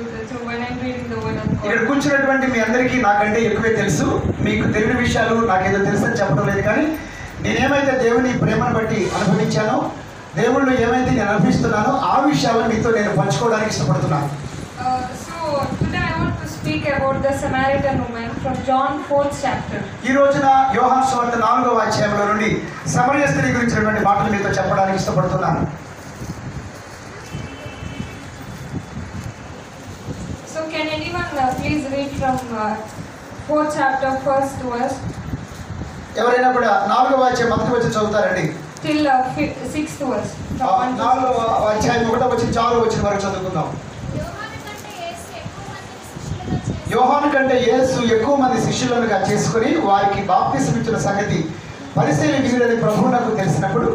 So when I'm reading the word of God. ఇక్కడ కూర్చున్నటువంటి మీ అందరికీ నాకంటే ఎక్కువే తెలుసు. మీకు తెలియని విషయాలు నాకేదో తెలుసని చెప్పడం లేదు, కానీ నేనేమైతే దేవుని ప్రేమను బట్టి అనుభవించానో, దేవుళ్ళు ఏమైతే నేను అనుభవిస్తున్నానో ఆ విషయాలను మీతో నేను పంచుకోవడానికి ఇష్టపడుతున్నాను. So today I want to speak about the Samaritan woman from John 4th chapter. ఈ రోజున యోహాను సువార్త 4వ అధ్యాయంలో నుండి సమరయ స్త్రీ గురించినటువంటి మాటలు మీతో చెప్పడానికి ఇష్టపడుతున్నాను. So can anyone please read from 4th chapter 1st verse ఎవరైనా కూడా 4వ అధ్యాయం మొదటి వచనం చదువుతారండి. till 6th verse. 4వ అధ్యాయం 1వ వచనం 4వ వచనం వరకు చదువుకుందాం. యోహాను కంటే యేసు ఎక్కువ మంది శిష్యులనుగా చేసుకుని వారికి బాప్తిసం ఇచ్చిన సంగతి పరిశీలి వీరుడని ప్రభువునకు తెలిసినప్పుడు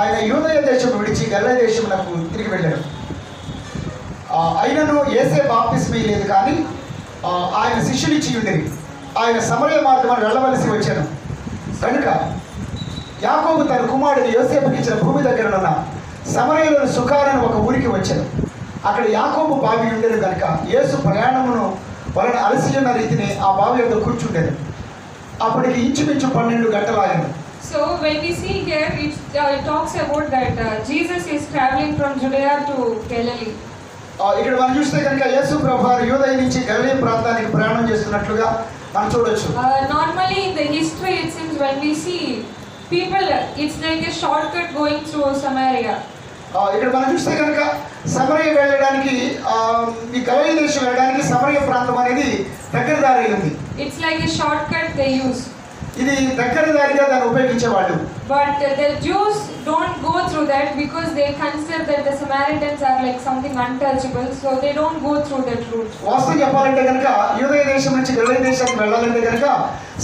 ఆయన యూదయ దేశం విడిచి గలిలయ దేశమునకు తిరిగి వెళ్ళాడు. ఆయనను యేసే బాప్తిసం ఇయ్యలేదు, కానీ ఆయన శిష్యులు ఇచ్చి ఉండేది. ఆయన సమరయ మార్గమున వెళ్ళవలసి వచ్చాను కనుక యాకోబు తన కుమారుడిని యోసేపుకి ఇచ్చిన భూమి దగ్గరనున్న సమరయలోని సుకారను ఒక ఊరికి వచ్చాను. అక్కడ యాకోబు బావి ఉండేది కనుక యేసు ప్రయాణమును వలన అలసి ఉన్న రీతిని ఆ బావి వద్ద కూర్చుండేది. అప్పటికి ఇంచుమించు 12 గంటలు ఆయన. So when we see here, it talks about that Jesus is traveling from Judea to Galilee. ఇక్కడ మనం చూస్తే కనుక యేసు ప్రభువారు యూదయ నుంచి గలిలయ ప్రాంతానికి ప్రయాణం చేస్తున్నట్లుగా మనం చూడొచ్చు. Normally in the history it seems when we see people, it's like a shortcut going through Samaria. ఇక్కడ మనం చూస్తే కనుక సమరయ వెళ్ళడానికి ఈ గలిలయ దేశం వెళ్ళడానికి సమరయ ప్రాంతం అనేది దగ్గర దారి ఉంది. It's like a shortcut they use. ఇది దగ్గర దారిగా దాన్ని ఉపయోగించేవాళ్ళు. But the Jews don't go through that because they consider that the Samaritans are like something untouchable, so they don't go through that route. వాస్తవం చెప్పాలంటే కనుక యూదయ దేశం నుంచి గలిలయ దేశానికి వెళ్ళాలంటే కనుక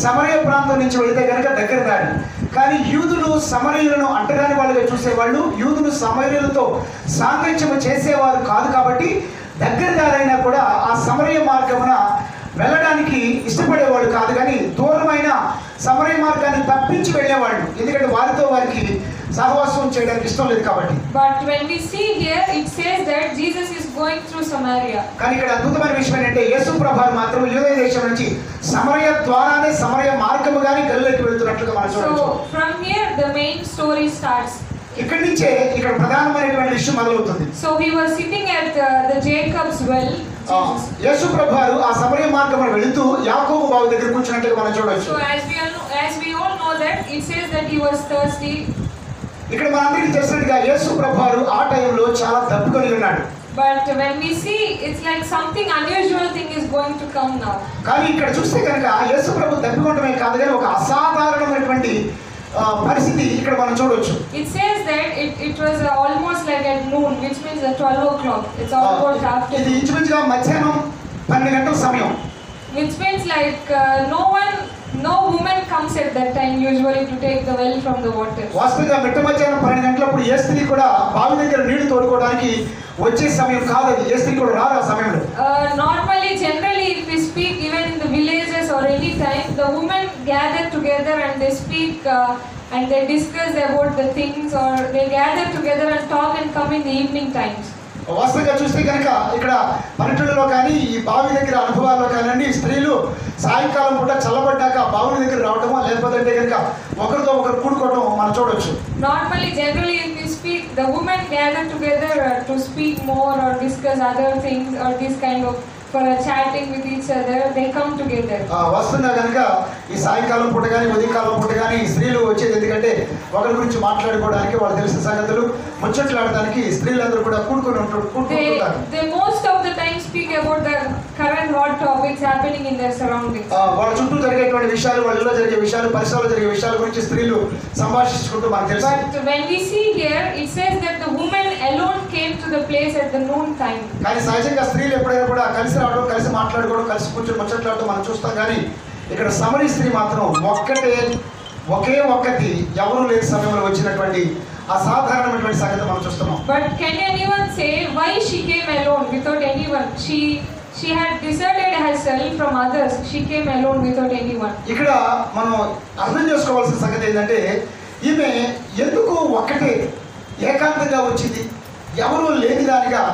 సమరయ ప్రాంతం నుంచి వెళితే కనుక దగ్గర దారి. కానీ యూదులు సమరయులను అంటరాని వాళ్ళుగా చూసేవాళ్ళు, యూదులు సమరయులతో సాంగత్యము చేసేవారు కాదు. కాబట్టి దగ్గర దారైనా కూడా ఆ సమరయ మార్గమున వెళ్ళడానికి ఇష్టపడేవాళ్ళు కాదు, కానీ దూరమైన సమరయ మార్గాన్ని తప్పించి వెళ్ళేవాళ్ళు, ఎందుకంటే వారికి సహవాసం చేయడానికి ఇష్టం లేదు కాబట్టి. But when we see here, it says that Jesus is going through Samaria. కానీ ఇక్కడ అద్భుతమైన విషయం ఏంటంటే యేసు ప్రభువు మాత్రం యూదయ దేశం నుంచి సమరయ ద్వారానే సమరయ మార్గముగానే గలిలయకి వెళ్తున్నట్లుగా మనం చూడొచ్చు. So from here the main story starts. ఇక్కడి నుంచే ఇక్కడ ప్రధానమైనటువంటి విషయం మొదలవుతుంది. So he was sitting at the Jacob's well. యేసు ప్రభువు ఆ సమరయ మార్గమున వెళుతూ యాకోబు బావి దగ్గర కూర్చున్నట్లుగా మనం చూడొచ్చు. So as we all know that it says that he was thirsty. ఇక్కడ మనందరికీ తెలిసినట్టుగా యేసు ప్రభువు ఆ టైంలో చాలా దప్పుకొని ఉన్నాడు. But when we see, it's like something unusual thing is going to come now. కానీ ఇక్కడ చూస్తే కనుక యేసు ప్రభు దప్పుకోవడమే కాదు, కానీ ఒక అసాధారణమైనటువంటి పరిస్థితి ఇక్కడ మనం చూడొచ్చు. It says that it was almost like at noon, which means at 12 o'clock. It's almost after. ఇది ఇంచుమించుగా మధ్యాహ్నం 12 గంటల సమయం. Which means like no woman comes at that time usually to take the well from the water. వాస్తవంగా మిట్ట మధ్యాహ్నం 12 గంటలప్పుడు ఏ స్త్రీ కూడా బావి దగ్గర నీళ్లు తోడుకోవడానికి వచ్చే సమయం కాదు అది. ఏ స్త్రీ కూడా రాదు ఆ సమయంలో. Normally, generally, if we speak even in the villages or any time, the women gather together and they speak and they discuss about the things, or they gather together and talk and come in the evening times. వాస్తవంగా చూస్తే కనుక ఇక్కడ పల్లెటూళ్ళలో కానీ ఈ బావి దగ్గర అనుభవాల్లో కానివ్వండి, స్త్రీలు సాయంకాలం పూట చల్లబడ్డాక బావి దగ్గర రావడమో లేకపోతే కనుక ఒకరితో ఒకరు కూడుకోవడం మనం చూడొచ్చు. Normally, generally, if we speak, the women gather together to speak more or discuss other things or this kind of for chatting with each other, they come together. వస్తున్నా కనుక ఈ సాయంకాలం పూట కానీ ఉదయకాలం పూట కానీ స్త్రీలు వచ్చేది ఎందుకంటే ఒకరి గురించి మాట్లాడుకోవడానికి, వాళ్ళు తెలిసిన సంగతులు ముచ్చట్లాడడానికి స్త్రీలందరూ కూడా కూడుకొని కూడుకుంటారు. They most of the time speak about the current hot topics happening in their surroundings. వాళ్ళ చుట్టూ జరిగేటువంటి విషయాలు, వాళ్ళలో జరిగే విషయాలు, పరిసరాల్లో జరిగే విషయాల గురించి స్త్రీలు సంభాషించుకుంటూ మనకు తెలుసు. But when we see here, it says that the woman alone came to the place at the noon time. కానీ సహజంగా స్త్రీలు ఎప్పుడైనా కూడా కలిసి రావడం, కలిసి మాట్లాడుకోవడం, కలిసి కూర్చొని ముచ్చట్లాడటం మనం చూస్తాం. కానీ ఇక్కడ సమరీ స్త్రీ మాత్రం ఒకే ఒక్కటి ఎవరు లేని సమయంలో వచ్చినటువంటి అసాధారణమైనటువంటి సంగతి మనం చూస్తున్నాం. But can anyone say why she came alone without anyone? She had deserted herself from others. She came alone without anyone. ఇక్కడ మనం అర్థం చేసుకోవాల్సిన సంగతి ఏంటంటే ఈమె ఎందుకు ఒక్కటే ఏకాంతంగా వచ్చింది, ఎవరు లేని దానిగా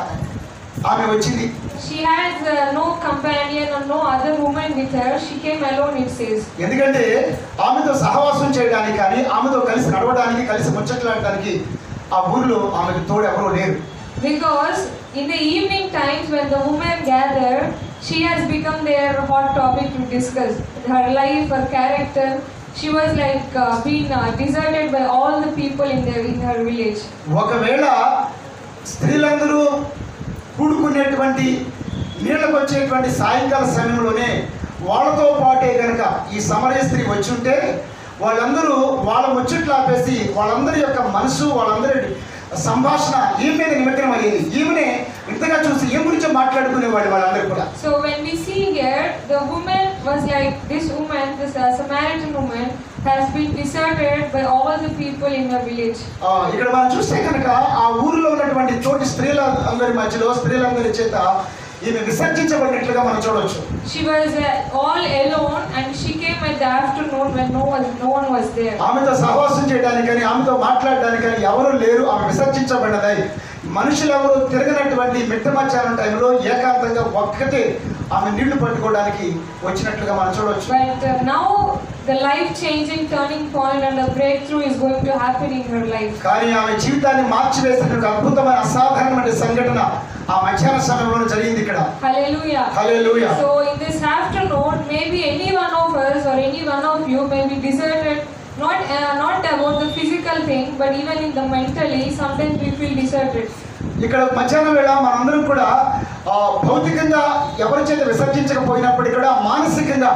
ఆమె వచ్చింది. she has no companion or no other woman with her. She came alone, it says. ఎందుకంటే ఆమెతో సహవాసం చేయడానికి కానీ ఆమెతో కలిసి నడవడానికి కలిసి ముచ్చట్లాడడానికి ఆ ఊరిలో ఆమెకు తోడు ఎవరూ లేరు. Because in the evening times when the women gather, she has become their hot topic to discuss. Her life, her character. She was like being deserted by all the people in her village. ఒకవేళ స్త్రీలందరూ కూడుకునేటువంటి నీళ్ళకు వచ్చేటువంటి సాయంకాల సమయంలోనే వాళ్ళతో పాటే కనుక ఈ సమరయ స్త్రీ వచ్చి ఉంటే వాళ్ళందరూ వాళ్ళ ముచ్చట్లు ఆపేసి వాళ్ళందరి యొక్క మనసు వాళ్ళందరి సంభాషణ ఈమె మీద నిమగ్నం అయ్యేది. ఈమెనే ఇంతగా చూసి ఏం గురించి మాట్లాడుకునేవాళ్ళు వాళ్ళందరూ కూడా. So when we see here, the woman was like this woman, this Samaritan woman has been deserted by all the people in her village. ఇక్కడ మనం చూస్తే కనుక ఆ ఊరిలో ఉన్నటువంటి తోటి స్త్రీలందరి మధ్యలో స్త్రీలందరి చేత ఈమె విసర్జించబడినట్లుగా మనం చూడవచ్చు. She was all alone and she came at the afternoon when no one was there. ఆమెతో సహవాసం చేయడానికి కానీ ఆమెతో మాట్లాడడానికి కానీ ఎవరు లేరు. ఆమె విసర్జించబడినదై మనుషులు ఎవరు తిరగనటువంటి మిట్ట మధ్యాహ్నం టైంలో ఏకాంతంగా ఒక్కటే ఆమె నీళ్లు పట్టుకోవడానికి వచ్చినట్లుగా మనం చూడవచ్చు. But now the life-changing turning point and the breakthrough is going to happen in her life. కానీ ఆమె జీవితాన్ని మార్చివేసిన అద్భుతమైన అసాధారణమైన సంఘటన ఆ మధ్యాహ్న సమయంలో జరిగింది ఇక్కడ. Hallelujah. Hallelujah. So in this afternoon, maybe any one of us or any one of you may be deserted. Not about the physical thing, but even in the mentally, sometimes we feel deserted. ఇక్కడ మధ్యాహ్నం వేళ మనందరం కూడా భౌతికంగా ఎవరి చేత విసర్జించకపోయినప్పటికీ కూడా మానసికంగా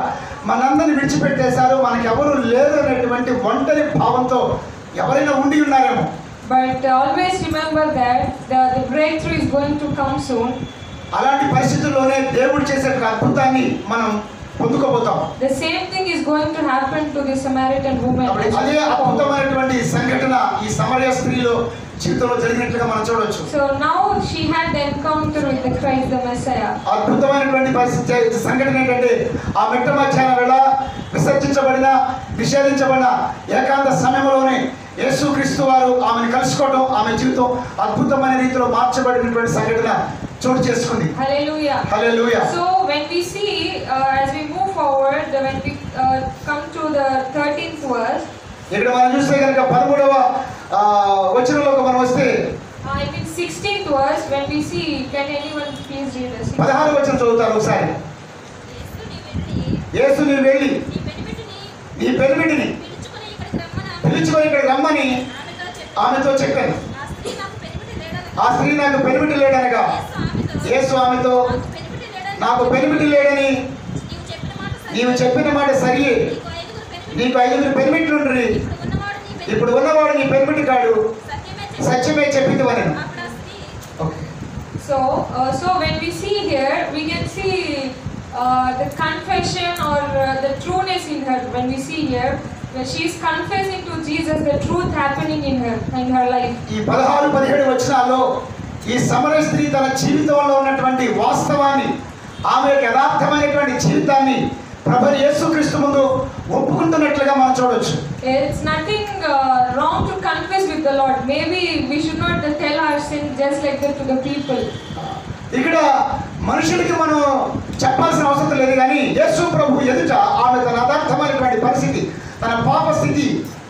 మనందరిని విడిచిపెట్టేశారు, మనకి ఎవరు లేరు అనేటువంటి ఒంటరి భావంతో ఎవరైనా ఉండి ఉన్నారేమో. But always remember that the breakthrough is going to come soon. అలాంటి పరిస్థితుల్లోనే దేవుడు చేసే అద్భుతాన్ని మనం పొందుకోబోతాం. The same thing is going to happen to the Samaritan woman. అదే అద్భుతమైనటువంటి సంఘటన ఈ సమరయ స్త్రీలో జీవితంలో జరిగినట్లుగా మనం చూడవచ్చు. So now she had the encounter with the Christ the Messiah. అద్భుతమైనటువంటి పరిస్థితి సంఘటన ఏంటంటే ఆ మిట్ట మధ్యాహ్న వేళ విసర్జించబడిన నిషేధించబడిన ఏకాంత సమయంలోనే యేసుక్రీస్తు వారు ఆమెను కలుసుకోవడం, ఆమె జీవితం అద్భుతమైన రీతిలో మార్చబడినటువంటి సంఘటన చోటు చేసుకుంది. Hallelujah. Hallelujah. So when we see as we move forward, when we come to the 13th verse, ఇక్కడ మనం చూస్తే కనుక 13వ వచనంలోకి మనం వస్తే I mean 16th verse, when we see, can anyone please read us? 16వ వచనం చదువుతారు ఒకసారి. యేసు నీవు వెళ్ళి నీ పెనిమిటిని పిలుచుకొని ఇక్కడికి రమ్మని ఆమెతో చెప్పాను. ఆ స్త్రీ నాకు పెనిమిటి లేడనగా యేసు ఆమెతో నాకు పెనిమిటి లేడని నీవు చెప్పిన మాట సరియే, నీకు 5 పెనిమిట్లుండ్రి, ఇప్పుడు ఉన్నవాడు నీ పెనిమిటి కాడు, సత్యమే చెప్పింది అని. So when we see here, we can see the confession or the trueness in her. When we see here, when she is confessing to Jesus the truth happening in her life. ఈ 16-17 వచనాల్లో ఈ సమరయ స్త్రీ తన జీవితంలో ఉన్నటువంటి వాస్తవాన్ని, ఆమె యథార్థమైనటువంటి జీవితాన్ని ప్రభు యేసుక్రీస్తు ముందు ఒప్పుకుంటున్నట్లుగా మనం చూడొచ్చు. It's nothing wrong to confess with the Lord. Maybe we should not tell our sin just like that to the people. ఇక్కడ మనుషులకి మనం చెప్పాల్సిన అవసరం లేదు, కానీ యేసు ప్రభు ఎదుట ఆమె తన యథార్థమైనటువంటి పరిస్థితి, తన పాప స్థితి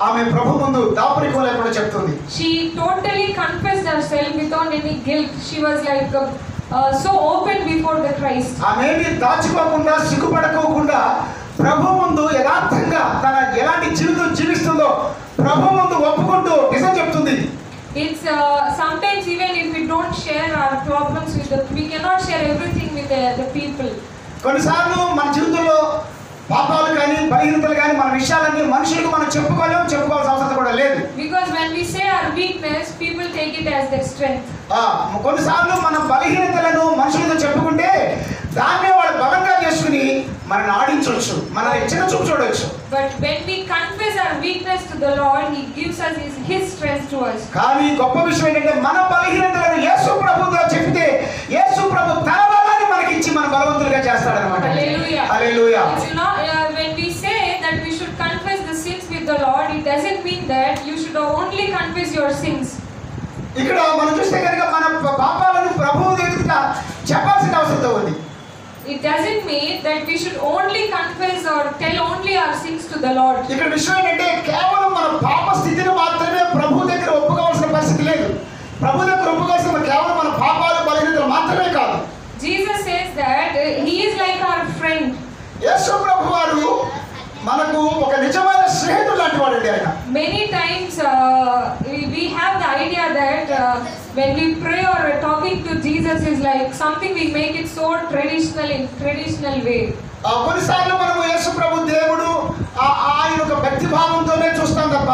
ఆమె ప్రభు ముందు దాపరికం లేకుండా చెప్తుంది. She totally confessed herself without any guilt. She was like so open before the Christ. ఆమెని దాచుకోకుండా సిగ్గుపడకోకుండా ప్రభు ముందు యథార్థంగా తన ఎలాంటి జీవితం జీవిస్తుందో ప్రభు ముందు ఒప్పుకుంటూ నిజం చెప్తుంది. It's sometimes even if we don't share our problems with we cannot share everything with the people. కొన్నిసార్లు మన జీవితంలో పాపాలు కానీ బలహీనతలు కానీ మన విషయాలన్నీ మనుషులకు మనం చెప్పుకోవాల్సిన అవసరం కూడా లేదు. Because when we say our weakness, people take it as their strength. కొన్నిసార్లు మన బలహీనతలను మనుషులతో చెప్పుకుంటే దాన్నే వాళ్ళు బలంగా చేసుకుని మనల్ని ఆడించవచ్చు, మనల్ని చిన్న చూపు చూడవచ్చు. But when we confess our weakness to the Lord, He gives us His strength to us. కానీ గొప్ప విషయం ఏంటంటే మన బలహీనతలను యేసు ప్రభువుతో చెప్తే యేసు ప్రభు తన బలాన్ని మనకి ఇచ్చి మన బలవంతులుగా చేస్తాడన్నమాట. Hallelujah. Hallelujah. It's not when we say that we should confess the sins with the Lord, it doesn't mean that you should only confess your sins. ఇక్కడ మనం చూస్తే కనుక మన పాపాలను ప్రభువు ఎదుట చెప్పాల్సిన అవసరం ఉంది. It doesn't mean that we should only confess or tell only our sins to the Lord. ఇక్కడ విషయం ఏంటంటే కేవలం మన పాప స్థితిని మాత్రమే ప్రభు దగ్గర ఒప్పుకోవాల్సిన పరిస్థితి లేదు. ప్రభు దగ్గర ఒప్పుకోవాల్సిన కేవలం మన పాపాలు బలహీనతలు మాత్రమే కాదు. Jesus says that he is like our friend. యేసు ప్రభు వారు మనకు ఒక నిజమైన స్నేహితుడు లాంటి వాడండి ఆయన. Many times we have the idea that when we pray or talking to Jesus is like something we make it so traditional in traditional way. కొన్నిసార్లు మనము యేసు ప్రభు దేవుడు ఆయన ఒక భక్తి భావంతోనే చూస్తాం తప్ప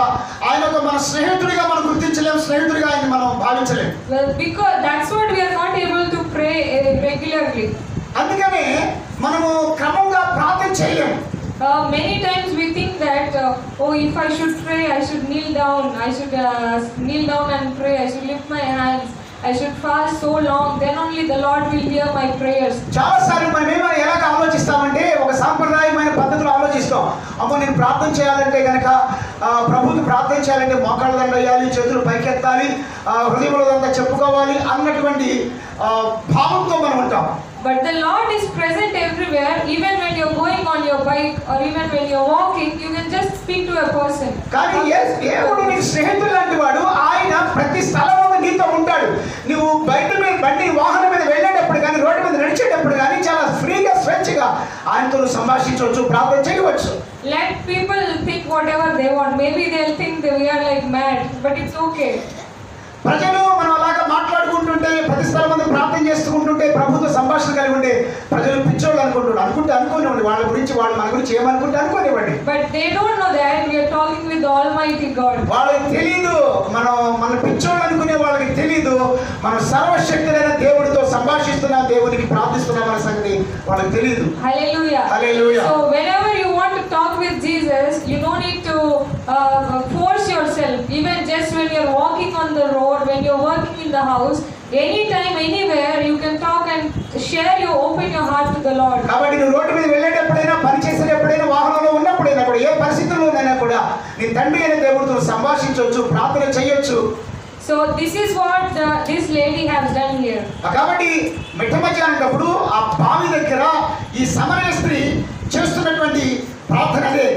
ఆయన ఒక మన స్నేహితుడిగా మనం గుర్తించలేము, స్నేహితుడిగా ఆయన మనం భావించలేము. Well, because that's what we are not able to pray regularly. అందుకనే మనము క్రమంగా ప్రార్థన చేయలేము. Many times we think that if I should pray I should kneel down, I should kneel down and pray, I should lift my hands, I should fast so long, then only the Lord will hear my prayers. చాలా సార్లు మనం ఏమైనా ఎలాగ ఆలోచిస్తామంటే ఒక సాంప్రదాయమైన పద్ధతిలో ఆలోచిస్తాం. అమ్మో నేను ప్రార్థన చేయాలంటే కనుక ప్రభువుకి ప్రార్థన చేయాలంటే మోకాళ్ళ దండ వేయాలి, చేతులు పైకెత్తాలి, హృదయంలో అంతా చెప్పుకోవాలి అన్నటువంటి భావంతో మనం ఉంటాం. But the Lord is present everywhere, even when you're going on your bike or even when you're walking, you can just speak to a person. కానీ దేవుడు నీకు స్నేహితుడు లాంటి వాడు. ఆయన ప్రతి స్థలంలో నీతో ఉంటాడు. నువ్వు బండి వాహనం మీద వెళ్ళేటప్పుడు కానీ రోడ్డు మీద నడిచేటప్పుడు కానీ చాలా ఫ్రీగా స్వేచ్ఛగా ఆయనతో సంభాషించవచ్చు, ప్రార్థన చేయవచ్చు. Let people think whatever they want. Maybe they'll think that we are like mad, but it's okay. ప్రజలు మనం అలాగా మాట్లాడుకుంటుంటే ప్రతి స్థలం మంది ప్రార్థన చేసుకుంటుంటే ప్రభుత్వ సంభాషణ కలిగి ఉండే ప్రజలు పిచ్చోళ్ళు అనుకోనివ్వండి, వాళ్ళ గురించి వాళ్ళు మన గురించి ఏమనుకుంటే అనుకోనివ్వండి. But they don't know that we are talking with the Almighty God. వాళ్ళకి తెలీదు, మన పిచ్చోళ్ళు అనుకునే వాళ్ళకి తెలీదు మనం సర్వశక్తులైన దేవుడితో సంభాషిస్తున్నాం, దేవునికి ప్రార్థిస్తున్నాం అనే సంగతి వాళ్ళకి తెలీదు. Hallelujah. Hallelujah. So whenever you want to talk with Jesus, you don't need to force yourself. Even just when you're walking on the road, when you're working in the house, anytime, anywhere, you can talk and share open your heart to the Lord. కాబట్టి నువ్వు road మీద వెళ్ళేటప్పుడైనా, పని చేసేటప్పుడైనా, వాహనంలో ఉన్నప్పుడైనా కూడా, ఏ పరిస్థితుల్లోనైనా కూడా నీ తండ్రి అయిన దేవుడితో సంభాషించవచ్చు, ప్రార్థన చేయొచ్చు. So this is what this lady has done here. కాబట్టి మిట్ట మధ్యాహ్నప్పుడు ఆ బావి దగ్గర ఈ సమరయ స్త్రీ చేస్తున్నటువంటి ప్రార్థన అదే.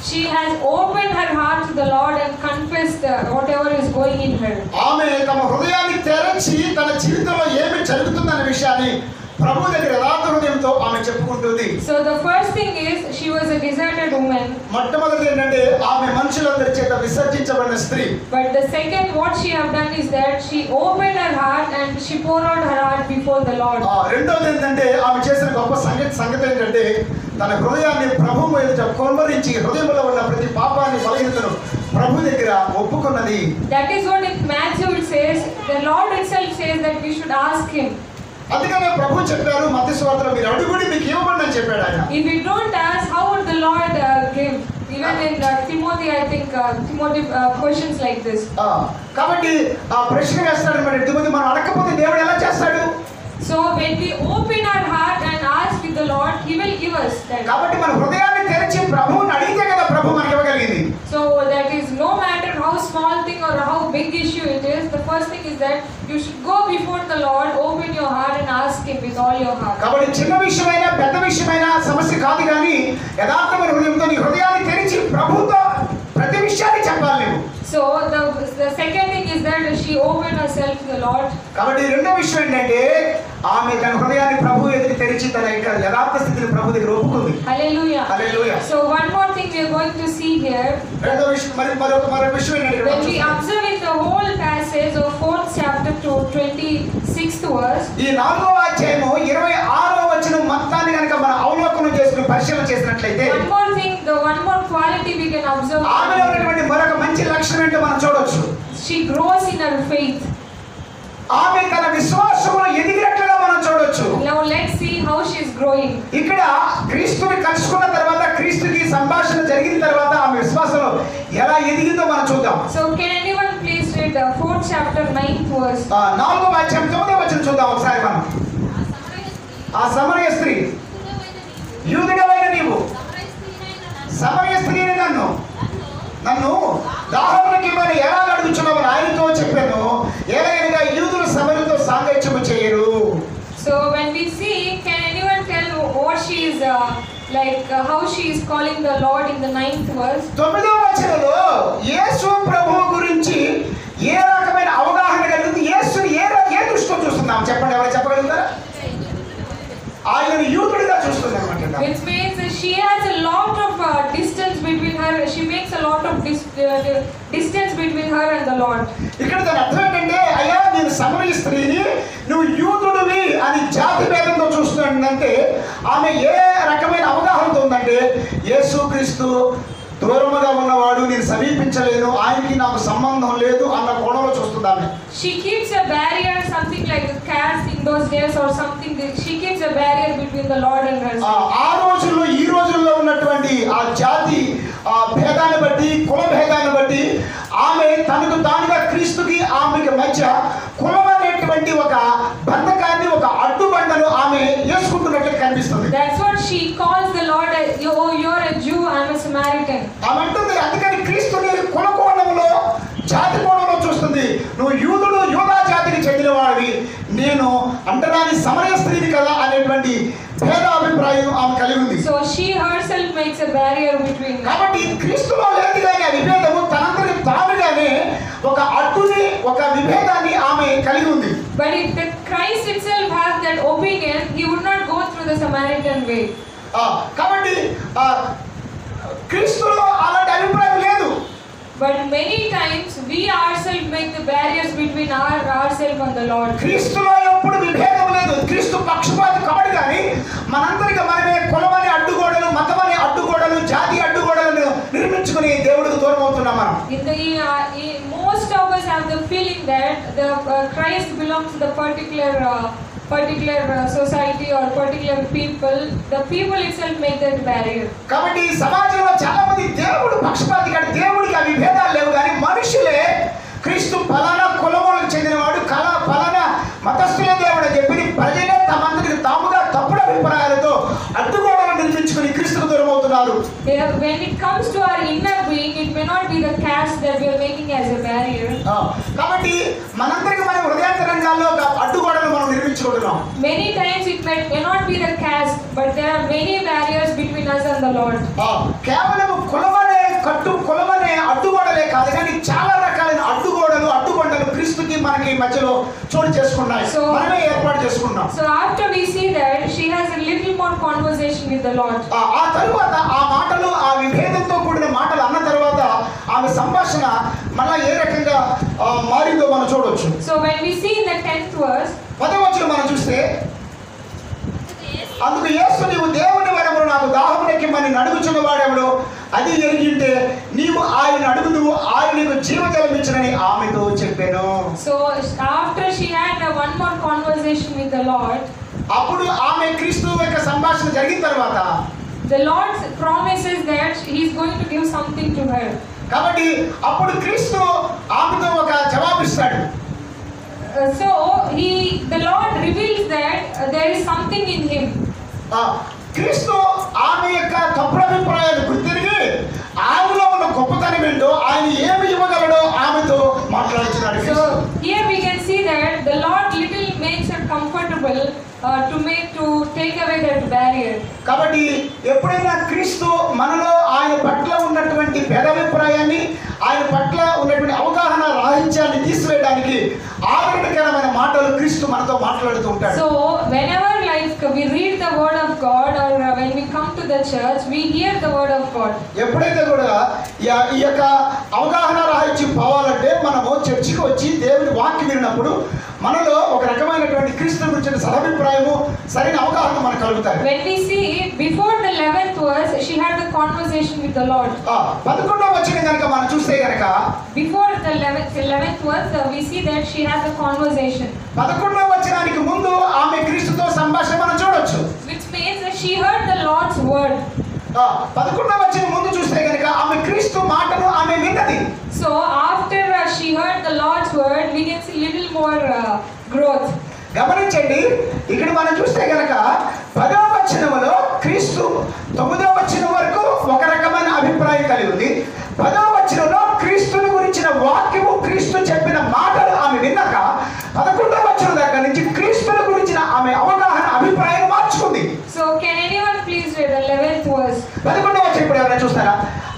She has opened her heart to the Lord and confessed whatever is going in her. ఆమె తమ హృదయాన్ని తెరచి తన జీవితంలో ఏమి జరుగుతుందనే విషయాన్ని ప్రభు దగ్గర యథార్థ హృదయంతో ఆమె చెప్పుకుంటుంది. So the first thing is she was a deserted woman. మొట్టమొదటి ఏంటంటే ఆమె మనుషులందరి చేత విసర్జించబడిన స్త్రీ. But the second what she have done is that she opened her heart and she poured out her heart before the Lord. రెండోది ఏంటంటే ఆమె చేసిన గొప్ప సంగతి ఏంటంటే తన హృదయాన్ని ప్రభువు ఎదుట కొనరించి హృదయంలో ఉన్న ప్రతి పాపాన్ని బలహీనతను ప్రభు దగ్గర ఒప్పుకున్నది. That is what in Matthew it says, the Lord itself says that we should ask him. అందుకనే ప్రభు చెప్పారు మత్తయి సువార్తలో మీరు అడుగుడి మీకు ఇవ్వబడునని చెప్పాడు ఆయన. If we don't ask, how would the Lord give? Even in Timothy, I think Timothy questions like this. కాబట్టి ఆ ప్రశ్న వేస్తాడు మరి తిమోతి మనం అడగకపోతే దేవుడు ఎలా చేస్తాడు? So when we open our heart and ask with the Lord, he will give us that. కాబట్టి మన హృదయాన్ని తెరిచి ప్రభువుని అడిగితే కదా ప్రభు మనకి ఇవ్వగలిగింది. So that is no matter how small thing or how big issue it is, the first thing is that you should go before the Lord, open your heart and ask him with all your heart. కాబట్టి చిన్న విషయమైనా పెద్ద విషయమైనా సమస్య కాదు కానీ యథార్థమైన హృదయంతో నీ హృదయాన్ని తెరిచి ప్రభువుతో ప్రతి విషయాన్ని చెప్పాలి నువ్వు. So the second thing is that she opened herself to the Lord. కాబట్టి రెండో విషయం ఏంటంటే ఆమె తన హృదయాన్ని ప్రభు ఎదురు తెరిచి తన యొక్క యథార్థ స్థితిని ప్రభు దగ్గర ఒప్పుకుంది. Hallelujah. Hallelujah. So one more thing we are going to see here. రెండో విషయం మరొక విషయం ఏంటంటే when we observe in the whole passage of 4th chapter to 26th verse, ఈ 4వ అధ్యాయము 26వ వచనం మొత్తాన్ని గనుక మనం అవలోకనం చేసుకుని పరిశీలన చేసినట్లయితే one more quality we can observe. ఆమెలో ఉన్నటువంటి మరొక మంచి లక్షణం ఏంటో మనం చూడొచ్చు. She grows in her faith. ఆమె తన విశ్వాసములో ఎదిగినట్లుగా మనం చూడొచ్చు. Now let's see how she is growing. ఇక్కడ క్రీస్తుని కలుసుకున్న తర్వాత క్రీస్తుకి సంభాషణ జరిగిన తర్వాత ఆమె విశ్వాసంలో ఎలా ఎదిగిందో మనం చూద్దాం. So can anyone please read the 4th chapter 9th verse? 4వ అధ్యాయం 9వ వచనం చూద్దాం ఒకసారి మనం. ఆ సమరయ స్త్రీ యూదుడవైన నీవు సమరయ స్త్రీని నన్ను దాహమునకి మరి ఎలా అడుగుచున్నావు ఆయనతో చెప్పాను. ఎలాగనగా యూదులు సమరయులతో సాంగత్యము చేయరు. So is how she is calling the Lord in the 9th verse. 9వ వచనంలో యేసు ప్రభువు గురించి ఏ రకమైన అవగాహన కలిగింది, యేసుని ఏ దృష్టితో చూస్తున్నాం చెప్పండి, ఎవరు చెప్పగలుగుతారా? ఆయన యూదుడిగా చూస్తుంది అన్నమాట. Which means she has a lot of distance between her. She makes a lot of distance between her and the Lord. ఇక్కడ దాని అర్థం ఏంటంటే, అయ్యా నేను సమరయ స్త్రీని, నువ్వు యూదుడివి అని జాతి భేదంతో చూస్తున్నానంటే ఆమె ఏ రకమైన అవగాహనతో ఉందంటే, యేసుక్రీస్తు దూరముగా ఉన్నవాడు, నేను సమీపించలేను, ఆయనకి నాకు సంబంధం లేదు అన్న కోణంలో చూస్తుంది ఆమె. She keeps a barrier, something like a caste in those days or something. She keeps a barrier between the Lord and her. ఆ రోజుల్లో ఈ రోజుల్లో ఉన్నటువంటి ఆ జాతి భేదాన్ని బట్టి, కుల భేదాన్ని బట్టి ఆమె తనకు తానుగా క్రీస్తుకి ఆమెకి మధ్య కులం అనేటువంటి ఒక బంధకాన్ని, ఒక అడ్డుబండను ఆమె వేసుకుంటున్నట్లు కనిపిస్తుంది. That's what she calls the Lord as, oh, you're a Jew, I'm a Samaritan. ఆమె అంటుంది, అందుకని క్రీస్తుని కుల కోణంలో, జాతి కోణంలో చూస్తుంది. నువ్వు యూదుడు, యూదా జాతికి చెందినవాడివి, నేను అంటరాని సమరయ స్త్రీని కదా అనేటువంటి భేదాభిప్రాయం ఆమె కలిగి ఉంది. So she herself makes a barrier between. కాబట్టి క్రీస్తులో లేదు కానీ ఆ విభేదము తనంతటి తానుగానే ఒక అడ్డుని, ఒక విభేదాన్ని ఆమె కలిగి ఉంది. But if the Christ itself has that opinion, he would not go through the Samaritan way. కాబట్టి క్రీస్తులో అలాంటి అభిప్రాయం లేదు. But many times we ourselves make the barriers between ourselves and the Lord. క్రీస్తులో ఎప్పుడు విభేదం లేదు. క్రీస్తు పక్షపాతి కాదు కానీ మనందరికీ మనమే కులమని అడ్డుగోడలు, మతమని అడ్డుగోడలు, జాతి అడ్డుగోడలను నిర్మించుకుని దేవుడికి దూరం అవుతున్నాం మనం. Most of us have the feeling that the Christ belongs to the particular society or particular people. The people itself make that barrier. కాబట్టి సమాజంలో చాలా మంది దేవుడు పక్షపాతి కాదు, దేవుడికి ఆ విభేదాలు లేవు కానీ మనుషులే క్రీస్తు ఫలానా కులములకు చెందినవాడు, ఫలానా మతస్థుల దేవుడు అని చెప్పి ప్రజలే తమందరికి తాముగా తప్పుడు అభిప్రాయాలతో అడ్డుగోడలు నిర్మించుకుని క్రీస్తుకు దూరం అవుతున్నారు. When it comes to our inner being, it may not be the caste that we are making as a barrier. కాబట్టి మనందరికి మన హృదయాంతరంగాల్లో అడ్డుగోడలు మనం నిర్మించుకుంటున్నాం. Many times it may not be the caste, but there are many barriers between us and the Lord. కేవలం కులమనే కులమనే అడ్డుగోడలే కాదు కానీ చాలా రకాలైన అడ్డుగోడలు, అడ్డుబండలు క్రీస్తుకి మనకి మధ్యలో చోటు చేసుకున్నాయి, మనమే ఏర్పాటు చేసుకున్నాం. So after we see that she has a little more conversation with the Lord. ఆ తరువాత ఆ మాటలు, ఆ విభేదంతో కూడిన మాటలు అన్న తర్వాత ఆమె సంభాషణ మళ్ళా ఏ రకంగా మారిందో మనం చూడొచ్చు. So when we see in the 10th verse, 10వ వచనం మనం చూస్తే, అందుకు యేసు నీవు దేవుని వరమును నాకు దాహమునెక్కిమ్మని నడుగుచున్నవాడెవడో అది ఎరిగింటే నీవు ఆయన అడుగుదువు, ఆయన నీకు జీవజలం ఇచ్చునని ఆమెతో చెప్పాను. So after she had one more conversation with the Lord, అప్పుడు ఆమె క్రీస్తు యొక్క సంభాషణ జరిగిన తర్వాత the Lord promises that he is going to give something to her. కాబట్టి అప్పుడు క్రీస్తు ఆమెతో ఒక జవాబు ఇస్తాడు. So the Lord reveals that there is something in him. క్రీస్తు ఆమె యొక్క తప్పుడు అభిప్రాయాలు గుర్తిరిగి ఆమెలో ఉన్న గొప్పతనం ఏంటో, ఆయన ఏమి ఇవ్వగలడో ఆమెతో మాట్లాడుతున్నాడు. So here we can see that the Lord little makes her comfortable to take away that barrier. కాబట్టి ఎప్పుడైనా క్రీస్తు మనలో ఆయన పట్ల ఉన్నటువంటి భేదాభిప్రాయాన్ని, ఆయన పట్ల ఉన్నటువంటి అవగాహన రాహిత్యాన్ని తీసివేయడానికి ఆదరణకరమైన మాటలు క్రీస్తు మనతో మాట్లాడుతూ ఉంటాడు. So whenever we read the word of God or when we come to the church, we hear the word of God. ఎప్పుడైతే కూడా ఈ యొక్క అవగాహన రాహిత్యం పోవాలంటే మనము చర్చికి వచ్చి దేవుని వాక్యం విన్నప్పుడు మనలో ఒక రకమైనటువంటి క్రీస్తు గురించిన సదభిప్రాయము, సరైన అవగాహన మనకు కలుగుతాయి. When we see before the 11th verse, she had the conversation with the Lord. 11వ వచనం కనుక మనం చూస్తే కనుక before the 11th verse, we see that she has a conversation. 11వ వచనానికి ముందు ఆమె క్రీస్తుతో సంభాషణ మనం చూడొచ్చు. Which means that she heard the Lord's word. 11వ వచనం ముందు చూస్తే కనుక ఆమె క్రీస్తు మాటను ఆమె విన్నది. So after she heard the Lord's word, we can see little more growth. గమనించండి, ఇక్కడ మనం చూస్తే కనుక 10వ వచనంలో క్రీస్తు 9వ వచనం వరకు ఒక రకమైన అభిప్రాయం కలిగి ఉంది. 10వ వచనంలో క్రీస్తుని గురించిన వాక్యము, క్రీస్తు చెప్పిన మాటలు ఆమె విన్నాక 11వ వచనం దగ్గర నుంచి క్రీస్తుని గురించిన ఆమె అవగాహన, అభిప్రాయం మార్చుకుంది. So can anyone please 11వ వచనం ఇప్పుడు ఎవరైనా చూస్తారా?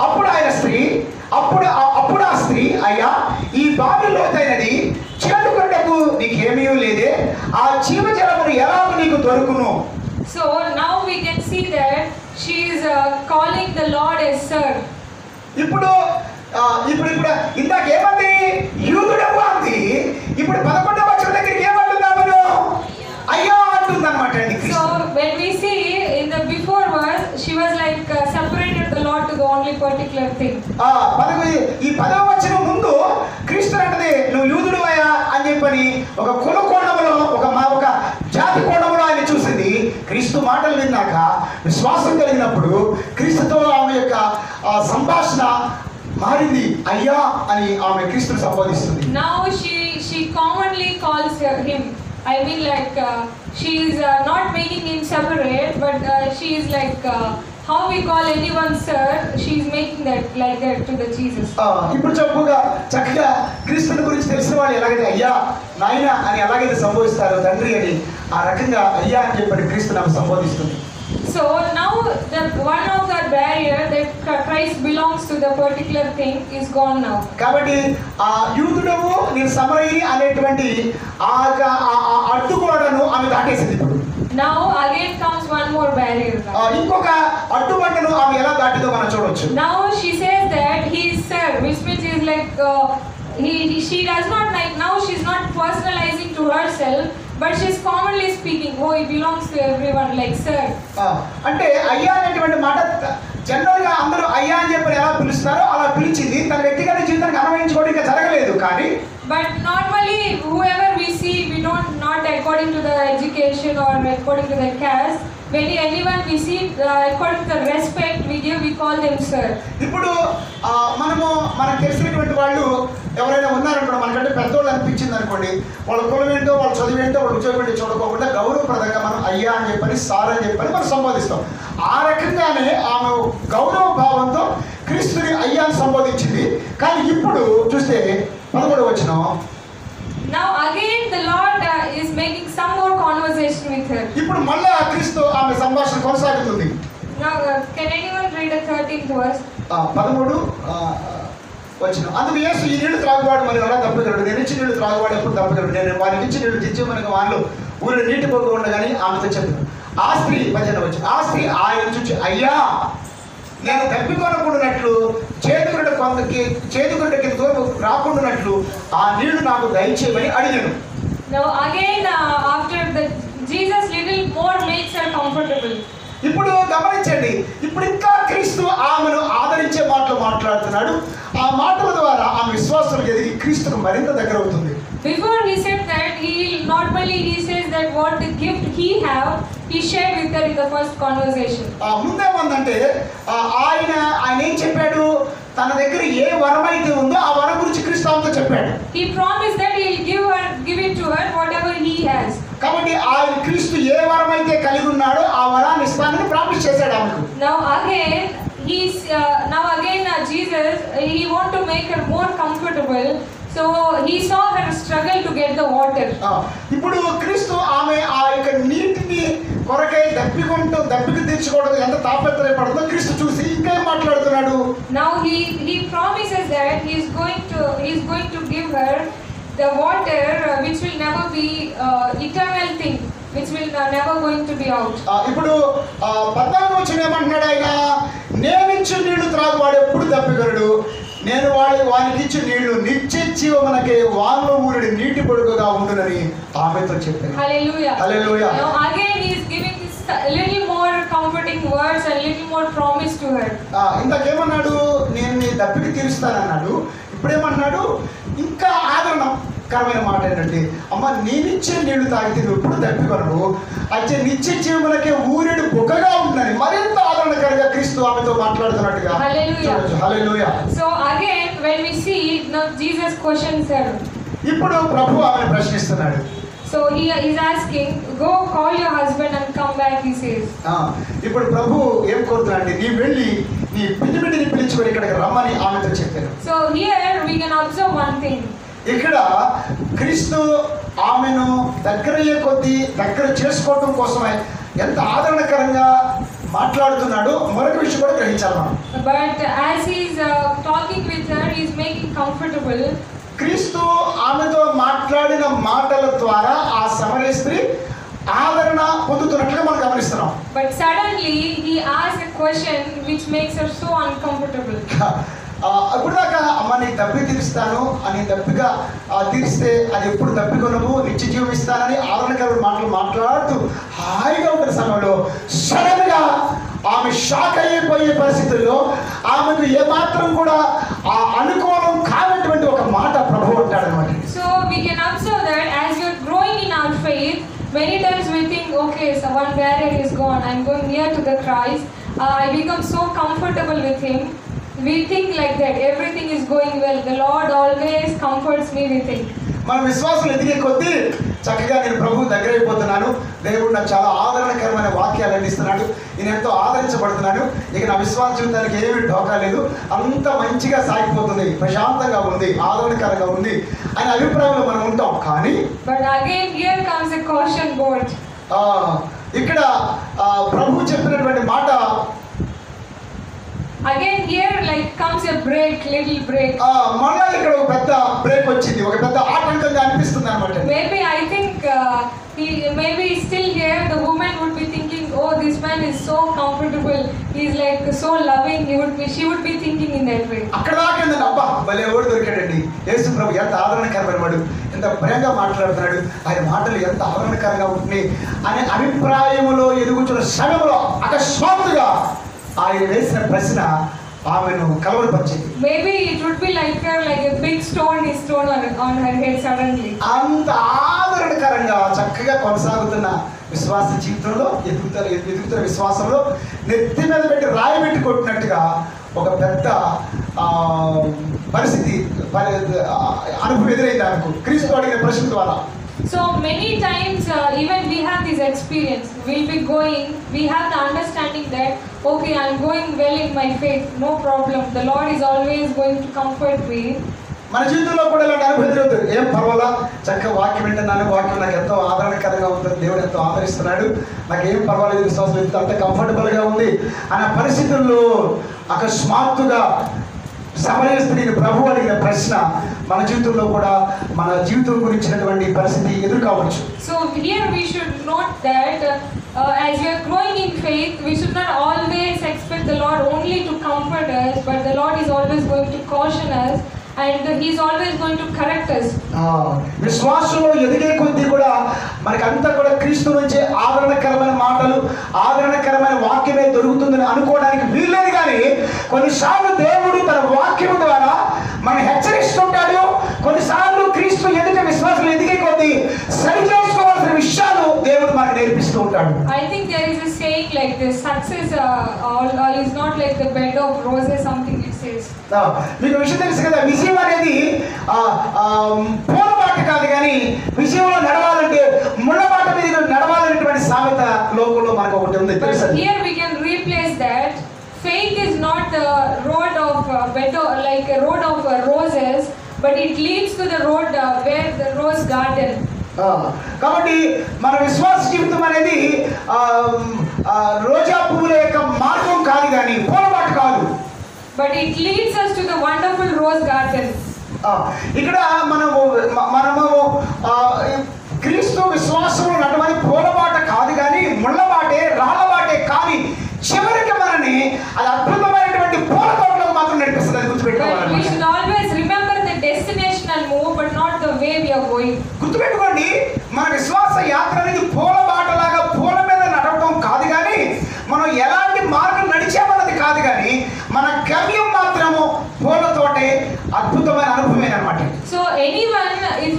అప్పుడు ఆ స్త్రీ అయ్యా ఈ బావి లోతైనది, చేదుకొనుటకు నీకేమీ లేదే, ఆ జీవజలమును ఎలాగ నీకు దొరుకును? So now we can see that she is calling the Lord as sir. ఇప్పుడు ఇందాక ఏమంది? యూదుడము అంది. ఇప్పుడు 11వ వచనం దగ్గరికి ఏమంటుంది? ఆమెను అయ్యా అంటుంది అన్నమాట అండి. So when we see in the before verse, she was like separated the Lord to the only particular thing. ఈ 10వ వచనం ముందు క్రీస్తు అంటది నువ్వు యూదుడు అయ్యా అని చెప్పని ఒక కుల కోణంలో ఒక జాతి కోణంలో ఆయన చూసింది. క్రీస్తు మాటలు విన్నాక విశ్వాసం కలిగినప్పుడు క్రీస్తుతో ఆమె యొక్క సంభాషణ మారింది. అయ్యా అని ఆమె క్రీస్తుని సంబోధిస్తుంది. Now she commonly calls him. I mean like she is not making him separate, but she is like how we call anyone sir, she is making that like that to the Jesus. ఇప్పుడు చక్కగా క్రీస్తుని గురించి తెలిసిన వాళ్ళు ఎలాగైతే అయ్యా నాయన అని ఎలాగైతే సంబోధిస్తారో తండ్రి అని, ఆ రకంగా అయ్యా అని చెప్పి క్రీస్తు ఆమె సంబోధిస్తుంది. So now one of the barrier that Christ belongs to the particular thing is gone now. కాబట్టి ఆ యూదుడము నేను సమరయి అనేటువంటి అడ్డుగోడను ఆమె దాటేసింది. ఇప్పుడు Now again comes one more barrier. ఇంకొక అడ్డుబండను ఆమె ఎలా దాటిదో మనం చూడొచ్చు. Now she says that he is sir, which means is like she does not like, now she is not personalizing to herself, but she is commonly speaking, oh it belongs to everyone, like sir. అంటే అయ్యా అనేటువంటి మాట general గా అందరూ అయ్యా అని చెప్పి ఎలా పిలుస్తారో అలా పిలిచింది. తన వ్యక్తిగత జీవితానికి అన్వయించుకోవడం ఇంకా జరగలేదు. కానీ but normally whoever we see, we don't not according to the education or according to the caste, when anyone we see according to the respect we give, we call them sir. ఇప్పుడు మనకు తెలిసినటువంటి వాళ్ళు ఎవరైనా ఉన్నారనుకోండి, మనకంటే పెద్దోళ్ళు అనిపించింది అనుకోండి, వాళ్ళ కులం ఏంటో వాళ్ళ చదువు ఏంటో వాళ్ళ ఉద్యోగం ఏంటో చూడకోకుండా గౌరవప్రదంగా మనం అయ్యా అని చెప్పని సార్ అని చెప్పని మనం సంబోధిస్తాం. ఆ రకంగానే ఆమె గౌరవ భావంతో క్రీస్తుని అయ్యా అని సంబోధించింది. కానీ ఇప్పుడు చూస్తే 11వ వచనం, now again the Lord is making some more conversation with her. ఇప్పుడు మళ్ళా క్రీస్తు ఆమె సంభాషణ కొనసాగుతుంది. Now can anyone read the 13th verse? 13 వచనం, అందుకు యేసు ఈ నీళ్లు త్రాగువాడు మరి అలా తప్పగలడు, నేను ఇచ్చి నీళ్లు త్రాగువాడు ఎప్పుడు తప్పగలడు, నేను వారికి ఇచ్చి నీళ్లు తెచ్చి మనకు వాళ్ళు ఊరిలో నీటి పొగ ఉండగాని ఆమెతో చెప్పాను. ఆ స్త్రీ 15వ వచనం, ఆ స్త్రీ ఆయన చూచి అయ్యా నేను తప్పికొనకుండానట్లు చేదుకొండకి దూరం రాకుండానట్లు ఆ నీళ్లు నాకు దయచేయమని అడిగాను. Now again after the Jesus little more makes her comfortable. ఇప్పుడు గమనించండి, ఇప్పుడు ఇంకా క్రీస్తు ఆమెను ఆదరించే మాటలు మాట్లాడుతున్నాడు. ఆ మాటల ద్వారా ఆమె విశ్వాసం ఎదిగి క్రీస్తుకు మరింత దగ్గర అవుతుంది. Before he said that he says that what the gift he have he shared with her in the first conversation. ముందేమందంటే ఆయన ఏం చెప్పాడు? తన దగ్గర ఏ వరం అయితే ఉందో ఆ వరం గురించి క్రీస్తు ఆమెతో చెప్పాడు. He promised that he will give it to her whatever he has. కాబట్టి ఆయన క్రీస్తు ఏ వరం అయితే కలిగి ఉన్నాడో ఆ వరాన్ని ఇస్తానని ప్రామిస్ చేశాడు ఆమెకు. Now again Jesus he want to make her more comfortable, so he saw her struggle to get the water. ఇప్పుడు క్రీస్తు ఆమె ఆ యొక్క నీటిని కొరకై దప్పికి తీర్చుకోవడం ఎంత తాపత్రయపడుతుందో క్రీస్తు చూసి ఇంకా మాట్లాడుతున్నాడు. Now he promises that he is going to give her the water which will never be eternal thing, which will never going to be out. ఇప్పుడు 14వ వచనం ఏమంటున్నాడు ఆయన? నేను ఇచ్చే నీళ్లు త్రాగువాడు ఎప్పుడు తప్పిగలడు, నేను వానికి ఇచ్చే నీళ్లు నిత్య జీవమునకే వానలో ఊరిడి నీటి పొడుగుగా ఉండునని ఆమెతో చెప్పాను. Hallelujah. Hallelujah. Now again he is giving this little more comforting words and little more promise to her. ఇంతకేమన్నాడు? నేను నీ దప్పికి తీరుస్తానన్నాడు. ఇప్పుడేమన్నాడు? ఇంకా ఆదరణకరమైన మాట ఏంటంటే, అమ్మ నేనిచ్చే నీళ్లు తాగితే నువ్వు ఎప్పుడు తప్పికొనవు, అయితే నిత్య జీవములకే ఊరేడు బుగ్గగా ఉందని మరింత ఆదరణకరంగా క్రీస్తు ఆమెతో మాట్లాడుతున్నట్టుగా. హల్లెలూయా. So again when we see now Jesus questions her. ఇప్పుడు ప్రభు ఆమెను ప్రశ్నిస్తున్నాడు. So he is asking, go call your husband and come back, he says. ఇప్పుడు ప్రభు ఏం కోరుతున్నాడు? నీ వెళ్ళి నీ పిన్నిబిడ్డిని పిలిచి ఇక్కడికి రమ్మని ఆమెతో చెప్పారు. So here we can observe one thing. ఇక్కడ క్రీస్తు ఆమెను దగ్గర చేసుకోవటం కోసమే ఎంత ఆదరణకరంగా మాట్లాడుతున్నాడు, మరొక విషయం కూడా గ్రహించాలి మనం. But as he's talking with her, he's making comfortable. క్రీస్తు ఆమెతో మాట్లాడిన మాటల ద్వారా ఆ సమరయ స్త్రీ ఆదరణ పొందుతున్నట్లుగా మనం గమనిస్తున్నాం. But suddenly he asked a question which makes her so uncomfortable. అప్పుడు దాకా అమ్మ నీకు దప్పి తీరుస్తాను అని దప్పిగా తీరిస్తే అది ఎప్పుడు దప్పికొనవు, నిత్య జీవం ఇస్తానని ఆదరణకరమైన మాటలు మాట్లాడుతూ హాయిగా ఉన్న సమయంలో సడన్ గా ఆమె షాక్ అయిపోయే పరిస్థితుల్లో ఆమెకు ఏమాత్రం కూడా అనుకూలం కానటువంటి ఒక మాట ప్రభువు అంటాడు అనమాట. So we can observe that as we are growing in our faith, many times we think, okay, so one barrier is gone, I'm going near to the Christ, I become so comfortable with him. We think like that, everything is going well, the Lord always comforts me with him. మన విశ్వాసం ఎదిగే కొద్దీ చక్కగా నేను ప్రభు దగ్గర అయిపోతున్నాను, దేవుడు నాకు చాలా ఆదరణకరమైన వాక్యాలు అందిస్తున్నాడు, నేను ఎంతో ఆదరించబడుతున్నాను, ఇక నా విశ్వాస జీవితానికి ఏమీ ఢోకా లేదు, అంత మంచిగా సాగిపోతుంది, ప్రశాంతంగా ఉంది, ఆదరణకరంగా ఉంది అనే అభిప్రాయంలో మనం ఉంటాం. కానీ But again here comes a caution board. ఇక్కడ ప్రభు చెప్పినటువంటి మాట Again here like comes a break, little break. మళ్ళీ ఇక్కడ ఒక పెద్ద బ్రేక్ వచ్చింది, ఒక పెద్ద ఆటంకంగా అనిపిస్తుంది అన్నమాట. Maybe I think maybe still here the woman would be thinking, oh, this man is so comfortable, he's like so loving, she would be thinking in that way. అక్కడ దాకా ఏంటంటే అబ్బా భలే ఓడి దొరికాడండి, యేసు ప్రభు ఎంత ఆదరణకరమైన వాడు, ఎంత ప్రేమగా మాట్లాడుతున్నాడు, ఆయన మాటలు ఎంత ఆదరణకరంగా ఉంటున్నాయి అనే అభిప్రాయంలో ఎదుగుతున్న సమయంలో అకస్మాత్తుగా ఆయన వేసిన ప్రశ్న ఆమెను కలవరపరిచింది. Maybe it would be like a big stone is thrown on her head suddenly. అంత ఆదరణకరంగా చక్కగా కొనసాగుతున్న విశ్వాస జీవితంలో ఎదుగుతున్న విశ్వాసంలో నెత్తి మీద పెట్టి రాయి పెట్టి కొట్టినట్టుగా ఒక పెద్ద పరిస్థితి అనుభవం ఎదురైంది ఆమెకు క్రీస్తు అడిగిన ప్రశ్న ద్వారా. So many times even we have this experience, we'll be going, we have the understanding that okay, I'm going well in my faith, no problem, the Lord is always going to comfort me. మన జీవితంలో కూడా ఇలాంటి అనుభవం ఎదురవుతుంది, ఏం పర్వాలా, చక్కగా వాక్యం వింటున్నాను, వాక్యం నాకు ఎంతో ఆదరణకరంగా ఉంటుంది, దేవుడు ఎంతో ఆదరిస్తున్నాడు, నాకు ఏం పర్వాలేదు, విశ్వాసం ఎంత అంత కంఫర్టబుల్గా ఉంది అనే పరిస్థితుల్లో అకస్మాత్తుగా సమరయ స్త్రీని ప్రభు అడిగిన ప్రశ్న మన జీవితంలో కూడా మన జీవితం గురించినటువంటి పరిస్థితి ఎదురు కావచ్చు. So here we should note that as we are growing in faith, we should not always expect the Lord only to comfort us, but the Lord is always going to caution us and he is always going to correct us. విశ్వాసంలో ఎదిగే కొద్దీ కూడా మనకంతా కూడా క్రీస్తు నుంచి ఆదరణకరమైన మాటలు, ఆదరణకరమైన వాక్యమే దొరుకుతుందని అనుకోవడానికి వీల్లేదు. కానీ కొన్నిసార్లు దేవుడు తన వాక్యం ద్వారా మనం హెచ్చరిస్తుంటాడు, కొన్నిసార్లు క్రీస్తు ఎదుట విశ్వాసం ఎదిగే కొద్దీ సరి చేసుకోవాల్సిన విషయాలు దేవుడు మనకు నేర్పిస్తూ ఉంటాడు. I think there is a saying like this, success is not like the bed of roses, something it says. మీకు విషయం తెలుసు కదా, విజయం అనేది పూలబాట కాదు, కానీ విజయంలో నడవాలంటే ముళ్ళబాట మీద నడవాలనేటువంటి సామెత లోకంలో మనకు ఒకటి ఉంది తెలుసు. Here we can replace that. Faith is not the road of like a road of roses, but it leads to the road where the rose garden. కాబట్టి మన విశ్వాస జీవితం అనేది రోజా పువ్వుల యొక్క మార్గం కాదు, కానీ పూలబాట కాదు. But it leads us to the wonderful rose garden. ఇక్కడ మనము క్రీస్తు విశ్వాసంలో నడవని పూలబాట కాదు, కానీ ముళ్ళబాటే, రాళ్ళబాటే, కానీ చివరికి మనని అది అద్భుతమైనటువంటి పూల తోటలోకి మాత్రం నడిపిస్తుంది. అది గుర్తుపెట్టుకోవాలి. We should always remember the destination and move, but not the way we are going. గుర్తుపెట్టుకోండి, మన విశ్వాస యాత్ర అనేది పూలబాటలాగా పూల మీద నడవడం కాదు, కానీ మనం ఎలాంటి మార్గం నడిచామన్నది కాదు, కానీ మన గమ్యం మాత్రము పూలతోటే అద్భుతమైన అనుభవమే అన్నమాట. So anyone, if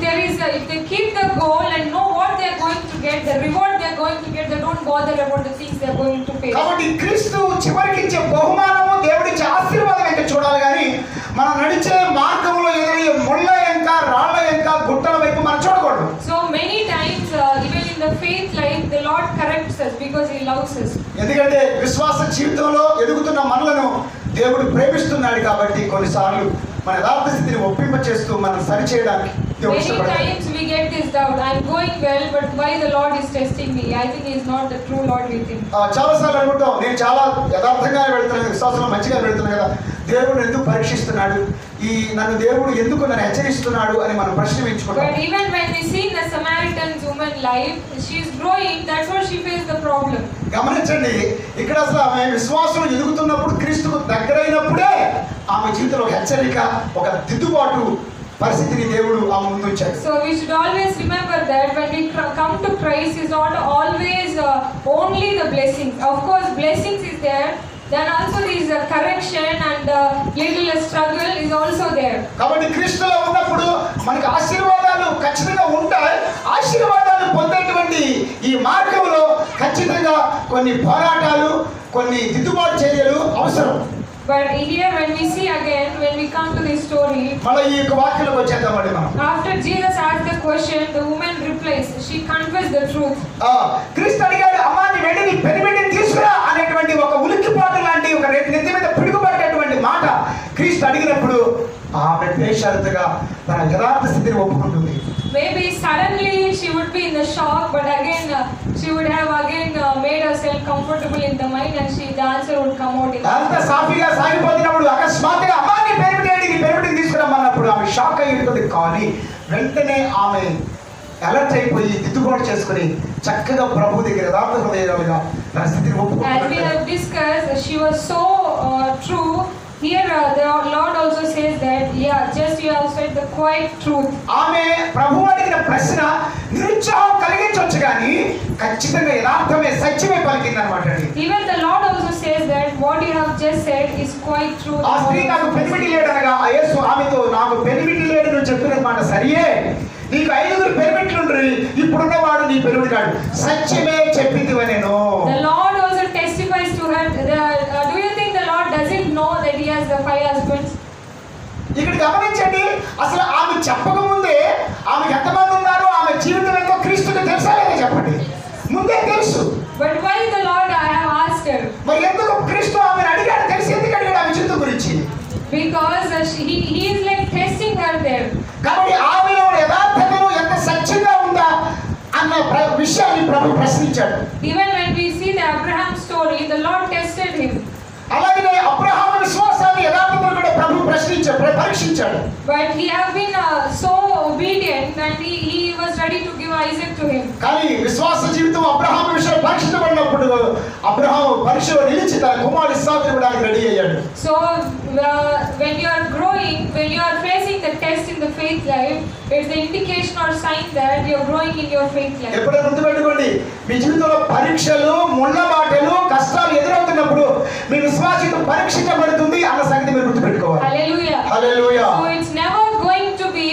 they keep the goal and know what they are going to get, the reward they are going to get, they don't bother about the things they are going to face. కాబట్టి క్రీస్తు చివరికి ఇచ్చే బహుమానము, దేవుడిచ్చే ఆశీర్వాదం ఏంటో చూడాలి, కానీ మనం నడిచే మార్గంలో ఎదురయ్యే ముళ్ళ ఎంక, రాళ్ళ ఎంక, గుట్టల వైపు మనం చూడకూడదు. So many times even in the faith life the Lord corrects us because he loves us. ఎందుకంటే విశ్వాస జీవితంలో ఎదుగుతున్న మనలను దేవుడు ప్రేమిస్తున్నాడు, కాబట్టి కొన్నిసార్లు మన యథార్థ స్థితిని ఒప్పింప చేస్తూ మనం సరిచేయడానికి Many times we get this doubt. I'm going well, but why the Lord is testing me? I think He is not the true Lord with Him. చాలా సార్లు అనుకుంటాం, నేను చాలా యథార్థంగా వెళ్తున్నాను, విశ్వాసంలో మంచిగా వెళ్తున్నాను కదా, దేవుడు ఎందుకు పరీక్షిస్తున్నాడు, నన్ను దేవుడు ఎందుకు నన్ను హెచ్చరిస్తున్నాడు అని మనం ప్రశ్నించుకుంటాం. But even when we see the Samaritan woman life, she is growing. That's what she faced the problem. గమనించండి, ఇక్కడ అసలు ఆమె విశ్వాసం ఎదుగుతున్నప్పుడు, క్రీస్తుకు దగ్గరైనప్పుడే ఆమె జీవితంలో ఒక హెచ్చరిక, ఒక దిద్దుబాటు పరిస్థితిని దేవుడు ఆమె ముందు ఉంచాడు. So we should always remember that when we come to Christ, is not always only the blessings. Of course, blessings is there. Then also there is a correction and little struggle is also there. కాబట్టి క్రీస్తులో ఉన్నప్పుడు మనకి ఆశీర్వాదాలు ఖచ్చితంగా ఉంటాయి. ఆశీర్వాదాలు పొందేటువంటి ఈ మార్గంలో ఖచ్చితంగా కొన్ని పోరాటాలు, కొన్ని దిద్దుబాటు చర్యలు అవసరం. But here when we see again, when we come to this story, మళ్ళీ ఈ యొక్క వాక్యంలోకి వచ్చేద్దామండి మనం. After Jesus asked the question, the woman replies, she confessed the truth. క్రీస్తు అడిగాడు, అమ్మా నీ వెళ్ళి నీ పెనిమిటిని తీసుకురా అనేటువంటి ఒక ఉలిక్కిపాటు లాంటి, ఒక నెత్తి మీద పిడుగుపట్టేటువంటి మాట క్రీస్తు అడిగినప్పుడు ఆమె బేషరతుగా తన యథార్థ స్థితిని ఒప్పుకుంటుంది. Maybe suddenly she would be in the shock, but again she would have made herself comfortable in the mind, and the answer would come out. అంత సాఫీగా సాగిపోతున్నప్పుడు అకస్మాత్తుగా అమ్మా నీ పెనిమిటిని తీసుకురమ్మన్నప్పుడు ఆమె షాక్ అయి ఉంటుంది. కానీ వెంటనే ఆమె అలర్ట్ అయిపోయి దిద్దుబాటు చేసుకుని చక్కగా ప్రభు దగ్గర యథార్థ హృదయాలుగా తన స్థితిని ఒప్పుకుంటుంది. As we have discussed, she was so true. Here the Lord also says that, just you have said the quiet truth. ఆమె ప్రభు అడిగిన ప్రశ్న నిరుత్సాహం కలిగించవచ్చు కానీ ఖచ్చితంగా యథార్థమే, సత్యమే పలికింది అన్నమాట. Even the Lord also says that what you have just said is quite true. ఆ స్త్రీ నాకు పెనిమిటి లేడు అనగా యేసు ఆమెతో, నాకు పెనిమిటి లేడు నువ్వు చెప్పిన మాట సరియే, నీకు 5 పెనిమిట్లుండ్రి, ఇప్పుడున్నవాడు నీ పెనిమిటి కాడు, సత్యమే చెప్పిందివ నేను. The Lord also testifies to her. Do you think the Lord doesn't know that he has the 5 husbands? ఇక్కడ గమనించండి, అసలు ఆమె చెప్పకముందే ఆమె ఎంతమంది ఉన్నారో, ఆమె జీవితం ఎంతో క్రీస్తుకి తెలుసా లేదా చెప్పండి, ముందే తెలుసు. But why the Lord I have asked her? మరి ఎందుకు క్రీస్తు ఆమెను అడిగాడు, తెలిసి ఎందుకు అడిగాడు ఆమె జీవితం గురించి? Because he is like testing her there. కాబట్టి ఆమెలో యథార్థతను ఎంత సత్యంగా ఉందా అన్న విషయాన్ని ప్రభు ప్రశ్నించాడు. Even when we see the Abraham story, the Lord tested him. అలాగే అబ్రహాము విశ్వాసాన్ని యథార్థతను కూడా ప్రభు పరీక్షించాడు. But he have been so obedient and he was ready to give Isaac to him. కానీ విశ్వాస జీవితం అబ్రహాము విషయంలో పరీక్షించబడినప్పుడు అబ్రహాము పరీక్షలో నిలిచి తన కుమారుడు ఇస్సాకును ఇవ్వడానికి రెడీ అయ్యాడు. So when you are growing, when you are facing the test in the faith life, it's the indication or sign that you are growing in your faith life. ఎప్పుడైనా గుర్తుపెట్టుకోండి, మీ జీవితంలో పరీక్షలు, ముళ్ళ బాటలు, కష్టాలు ఎదురవుతున్నప్పుడు మీ విశ్వాస జీవితం పరీక్షించబడుతుంది అన్న సంగతి మీరు గుర్తుపెట్టుకోవాలి. Hallelujah. Hallelujah. So it's never going to be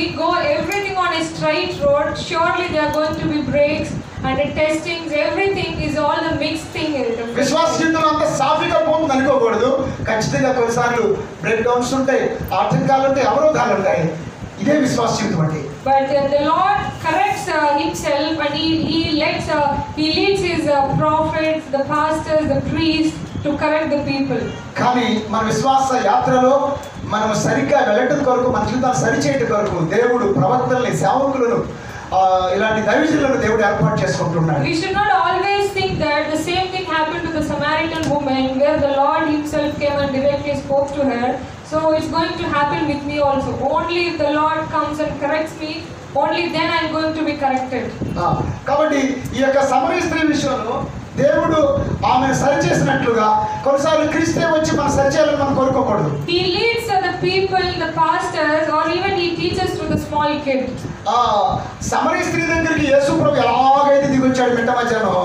everything on a straight road. Surely there are going to be breaks and the testings. Everything is all the mixed thing. విశ్వాస జీవితంలో అంత సాఫీగా పోతుంది అనుకోకూడదు. ఖచ్చితంగా కొన్నిసార్లు బ్రేక్ డౌన్స్ ఉంటాయి, ఆటంకాలు ఉంటాయి, అవరోధాలు ఉంటాయి. ఇదే విశ్వాస జీవితం అంటే. But the Lord corrects himself and he leads his prophets, the pastors, the priests to correct the people. కానీ మన విశ్వాస యాత్రలో మనం సరిగ్గా వెళ్ళటం కొరకు, మన జీవితాన్ని సరిచేయటం కొరకు దేవుడు ప్రవక్తల్ని, సేవకులను, ఇలాంటి దైవజనులను దేవుడు ఏర్పాటు చేసుకుంటున్నాడు. We should not always think that the same thing happened to the Samaritan woman where the Lord himself came and directly spoke to her. So it's going to happen with me also. Only if the Lord comes and corrects me, only then I'm going to be corrected. కాబట్టి ఈ యొక్క సమరయ స్త్రీ విషయంలో దేవుడు ఆమెను సరిచేసినట్లుగా కొన్నిసార్లు క్రీస్తే వచ్చి మనం సరిచేయాలని మనం కోరుకోకూడదు. He leads the people, the pastors, or even he teaches to the small kid. సమరయ స్త్రీ దగ్గరికి యేసు ప్రభు ఎలాగైతే దిగొచ్చాడు మిట్ట మధ్యాహ్నం,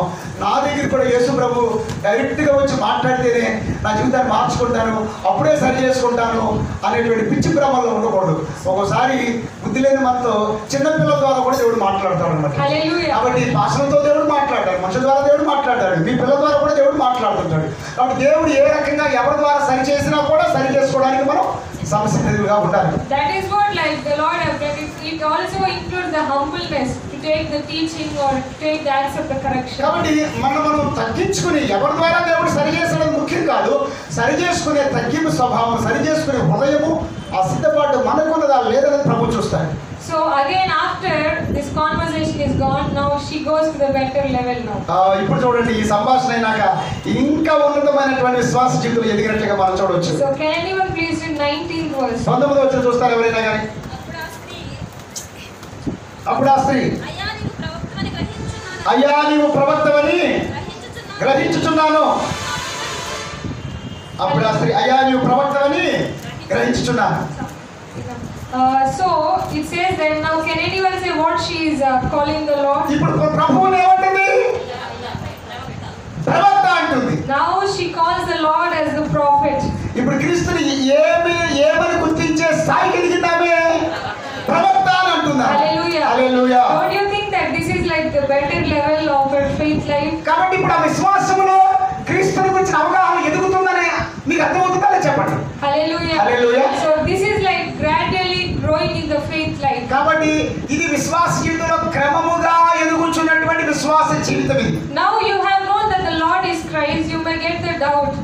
నా దగ్గర కూడా యేసు ప్రభు డైరెక్ట్గా వచ్చి మాట్లాడితేనే నా జీవితాన్ని మార్చుకుంటాను, అప్పుడే సరి చేసుకుంటాను అనేటువంటి పిచ్చి భ్రమలో ఉండకూడదు. ఒక్కోసారి బుద్ధి లేని మనతో చిన్నపిల్లల ద్వారా కూడా దేవుడు మాట్లాడతాడు అన్నమాట. కాబట్టి భాషలతో దేవుడు మాట్లాడతాడు, మనుషుల ద్వారా దేవుడు మాట్లాడతాడు, మీ పిల్లల ద్వారా కూడా దేవుడు మాట్లాడుతుంటాడు. కాబట్టి దేవుడు ఏ రకంగా ఎవరి ద్వారా సరి చేసినా కూడా సరి చేసుకోవడానికి మనం సంసిద్ధంగా ఉండాలి. That is what like the Lord has done. It also includes the humbleness to take the teaching or to take the acts of the correction. కాబట్టి మనం తగ్గించుకుని ఎవరి ద్వారా దేవుడు సరి చేసడం ముఖ్యం కాదు, సరి చేసుకునే తగ్గింపు స్వభావం, సరి చేసుకునే హృదయము, ఆ సిద్ధపాటు మనకున్నదా లేదని ప్రభు చూస్తాడు. So So again after this conversation is gone, now she goes to the better level now. ఇప్పుడు చూడండి ఈ సంభాషణ అయినాక ఇంకా ఉన్నతమైనటువంటి విశ్వాస జీవితం ఎదిగినట్లుగా మనం చూడవచ్చు. So can anyone please read 19th verse? 19వ వచనం చూస్తారు ఎవరైనా కానీ. అప్పుడు ఆ స్త్రీ అయ్యా నీవు ప్రవక్తవని గ్రహించుచున్నాను. అప్పుడు ఆ స్త్రీ అయ్యా నీవు ప్రవక్తవని గ్రహించుచున్నాను. So it says that now can anyone say what she is calling the Lord? ఇప్పుడు ప్రభువుని ఏమంటుంది? ప్రవక్త అంటుంది. Now she calls the Lord as the prophet. ఇప్పుడు క్రీస్తుని ఏమని గుర్తించే స్థాయికి ఎదిగిందామే? ప్రవక్త అని అంటున్నారు. Hallelujah. Hallelujah. Don't you think that this is like the better level of her faith life? కాబట్టి ఇప్పుడు ఆ విశ్వాసములో క్రీస్తుని గురించిన అవగాహన ఎదుగుతుందని మీకు అర్థమవుతుందా చెప్పండి. Hallelujah. Hallelujah. So this is like gradually growing in the faith life. కాబట్టి ఇది విశ్వాస జీవితంలో క్రమముగా ఎదుగుచున్నటువంటి విశ్వాస జీవితం ఇది. Now you have known that the Lord is Christ, you may get the doubt.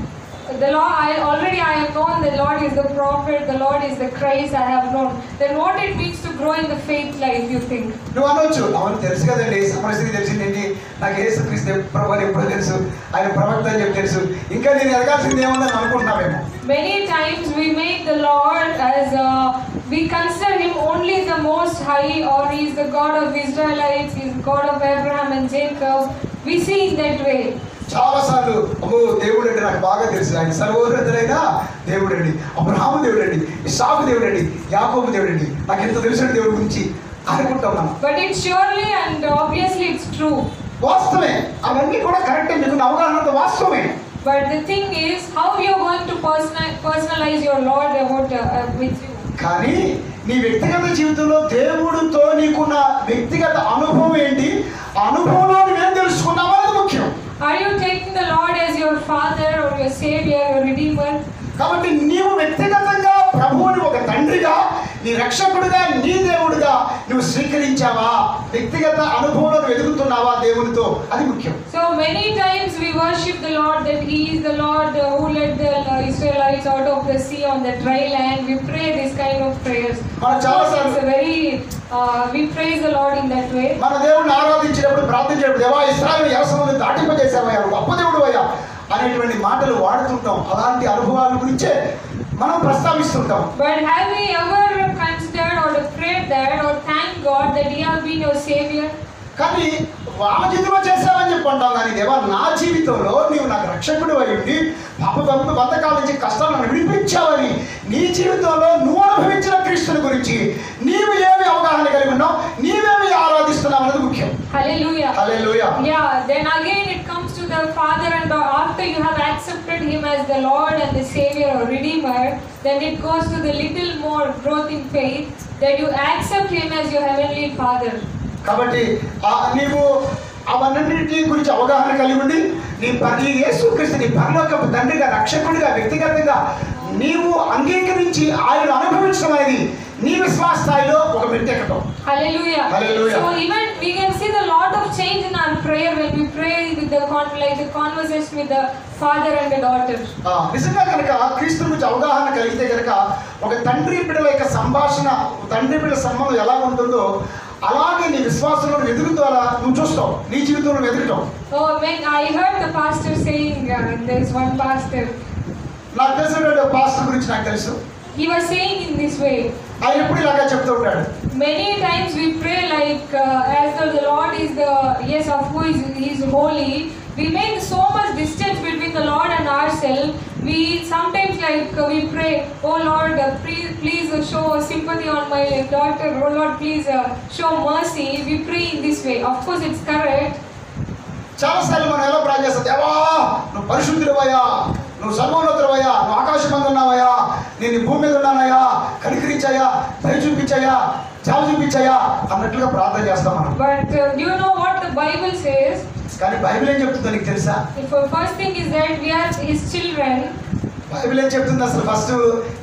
The Lord, I have known the Lord is the prophet, the Lord is the Christ, I have known. Then what it means to grow in the faith life, you think? నువ్వు అనొచ్చు, అవును తెలుసు కదండి, సమరస్థితి తెలిసిందండి, నాకు యేసుక్రీస్తు ప్రభువు ఎప్పుడో తెలుసు, ఆయన ప్రవక్త అని చెప్పి తెలుసు, ఇంకా నేను ఎదగాల్సింది ఏముందని అనుకుంటున్నామేమో. Many times we make the Lord as we consider him only the most high, or he is the God of Israelites, he is the God of Abraham and Jacob. We see in that way. చాలా సార్లు అమ్మో దేవుడు అంటే నాకు బాగా తెలుసు, ఆయన సర్వోన్నతుడైన దేవుడు అండి, అబ్రహాము దేవుడు అండి, ఇస్సాకు దేవుడు అండి, యాకోబు దేవుడు అండి, నాకు ఎంత తెలిసిన దేవుడి గురించి అనుకుంటాం మనం. But it's surely and obviously it's true. వాస్తవమే, అవన్నీ కూడా కరెక్టే, మీకు అవగాహన వాస్తవమే. But the thing is how you are going to personalize your Lord about with you. కానీ నీ వ్యక్తిగత జీవితంలో దేవుడితో నీకున్న వ్యక్తిగత అనుభవం ఏంటి, అనుభవంలో నువ్వేం తెలుసుకున్నావో అది ముఖ్యం. Are you taking the Lord as your father or your savior, your redeemer? కాబట్టి నీవు వ్యక్తిగతంగా ప్రభువుని ఒక తండ్రిగా, నీ రక్షకుడిగా, నీ దేవుడిగా నువ్వు స్వీకరించావా, వ్యక్తిగత అనుభవంలో ఎదుగుతున్నావా దేవునితో, అది ముఖ్యం. So many times we worship the Lord that he is the Lord who led the Israelites out of the sea on the dry land. We pray this kind of prayers. It's a very we praise the Lord in that way. మన దేవుడిని ఆరాధించినప్పుడు, ప్రార్థించినప్పుడు, దేవా ఇశ్రాయేలు ఎర్ర సముద్రాన్ని దాటింపజేశావయ్యా, గొప్ప దేవుడివయ్యా అనేటువంటి మాటలు వాడుతుంటాం. అలాంటి అనుభవాల గురించే మనం ప్రస్తావిస్తుంటాం. But have we ever considered or prayed that or thanked God that he has been your savior? కానీ వాళ్ళ జీవితంలో చేసావని చెప్పుకుంటాం, కానీ దేవా నా జీవితంలో నీవు నాకు రక్షకుడు అయ్యింది, పాప బంధకాల నుంచి కష్టాలను విడిపించావని నీ జీవితంలో నువ్వు అనుభవించిన క్రీస్తుని గురించి నీవు ఏమి అవగాహన కలిగి ఉన్నావు, నీవేమి ఆరాధిస్తున్నావు అనేది ముఖ్యం. Hallelujah. Hallelujah. Yeah, then again it comes to the father, and after you have accepted him as the Lord and the savior or redeemer, then it goes to the little more growth in faith that you accept him as your heavenly father. కాబట్టి నీవు అవన్నింటి గురించి అవగాహన కలిగి ఉండి నీ యేసుక్రీస్తు నీ పరలోకపు తండ్రిగా, రక్షకుడిగా, వ్యక్తిగతంగా నీవు అంగీకరించి ఆయన అనుభవించడం అనేది నీ విశ్వాస స్థాయిలో ఒక మెట్టెక్కడం. Hallelujah. Hallelujah. So even we can see the lot of change in our prayer when we pray with the conversation with the father and the daughter. నిజంగా కనుక క్రీస్తు గురించి అవగాహన కలిగితే కనుక ఒక తండ్రి బిడ్డల యొక్క సంభాషణ, తండ్రి బిడ్డల సంబంధం ఎలా ఉంటుందో అలాగే నీ విశ్వాసంలో ఎదుగుతూ అలా నువ్వు చూస్తావు, నీ జీవితంలో ఎదుగుతావు. Oh man, I heard the pastor saying, there is one pastor. నాకు తెలిసినటువంటి పాస్టర్ గురించి నాకు తెలుసు. He was saying in this way. ఆయన ఎప్పుడు ఇలాగా చెప్తూ ఉంటాడు. Many times we pray like as though the Lord is the yes of who is holy. We make so much distance between the Lord and ourselves. We sometimes like we pray, oh Lord, please show sympathy on my daughter. Oh Lord, please show mercy. We pray in this way. Of course, it's correct. చాలాసార్లు మనం ఎలా ప్రార్థన చేస్తాం, దేవా నువ్వు పరిశుద్ధుడివయ్యా, నువ్వు సర్వోన్నతుడివయ్యా, నువ్వు ఆకాశం మీద ఉన్నావయ్యా, నేను భూమి మీద ఉన్నానయ్యా, కనికరించాయా, దయ చూపించాయా, చాలు చూపించాయా అన్నట్లుగా ప్రార్థన చేస్తాం మనం. But do you know what the Bible says? కానీ బైబిల్ ఏం చెప్తుందో నీకు తెలుసా? First thing is that we are his children. Bible ఏం చెప్తుంది అసలు? ఫస్ట్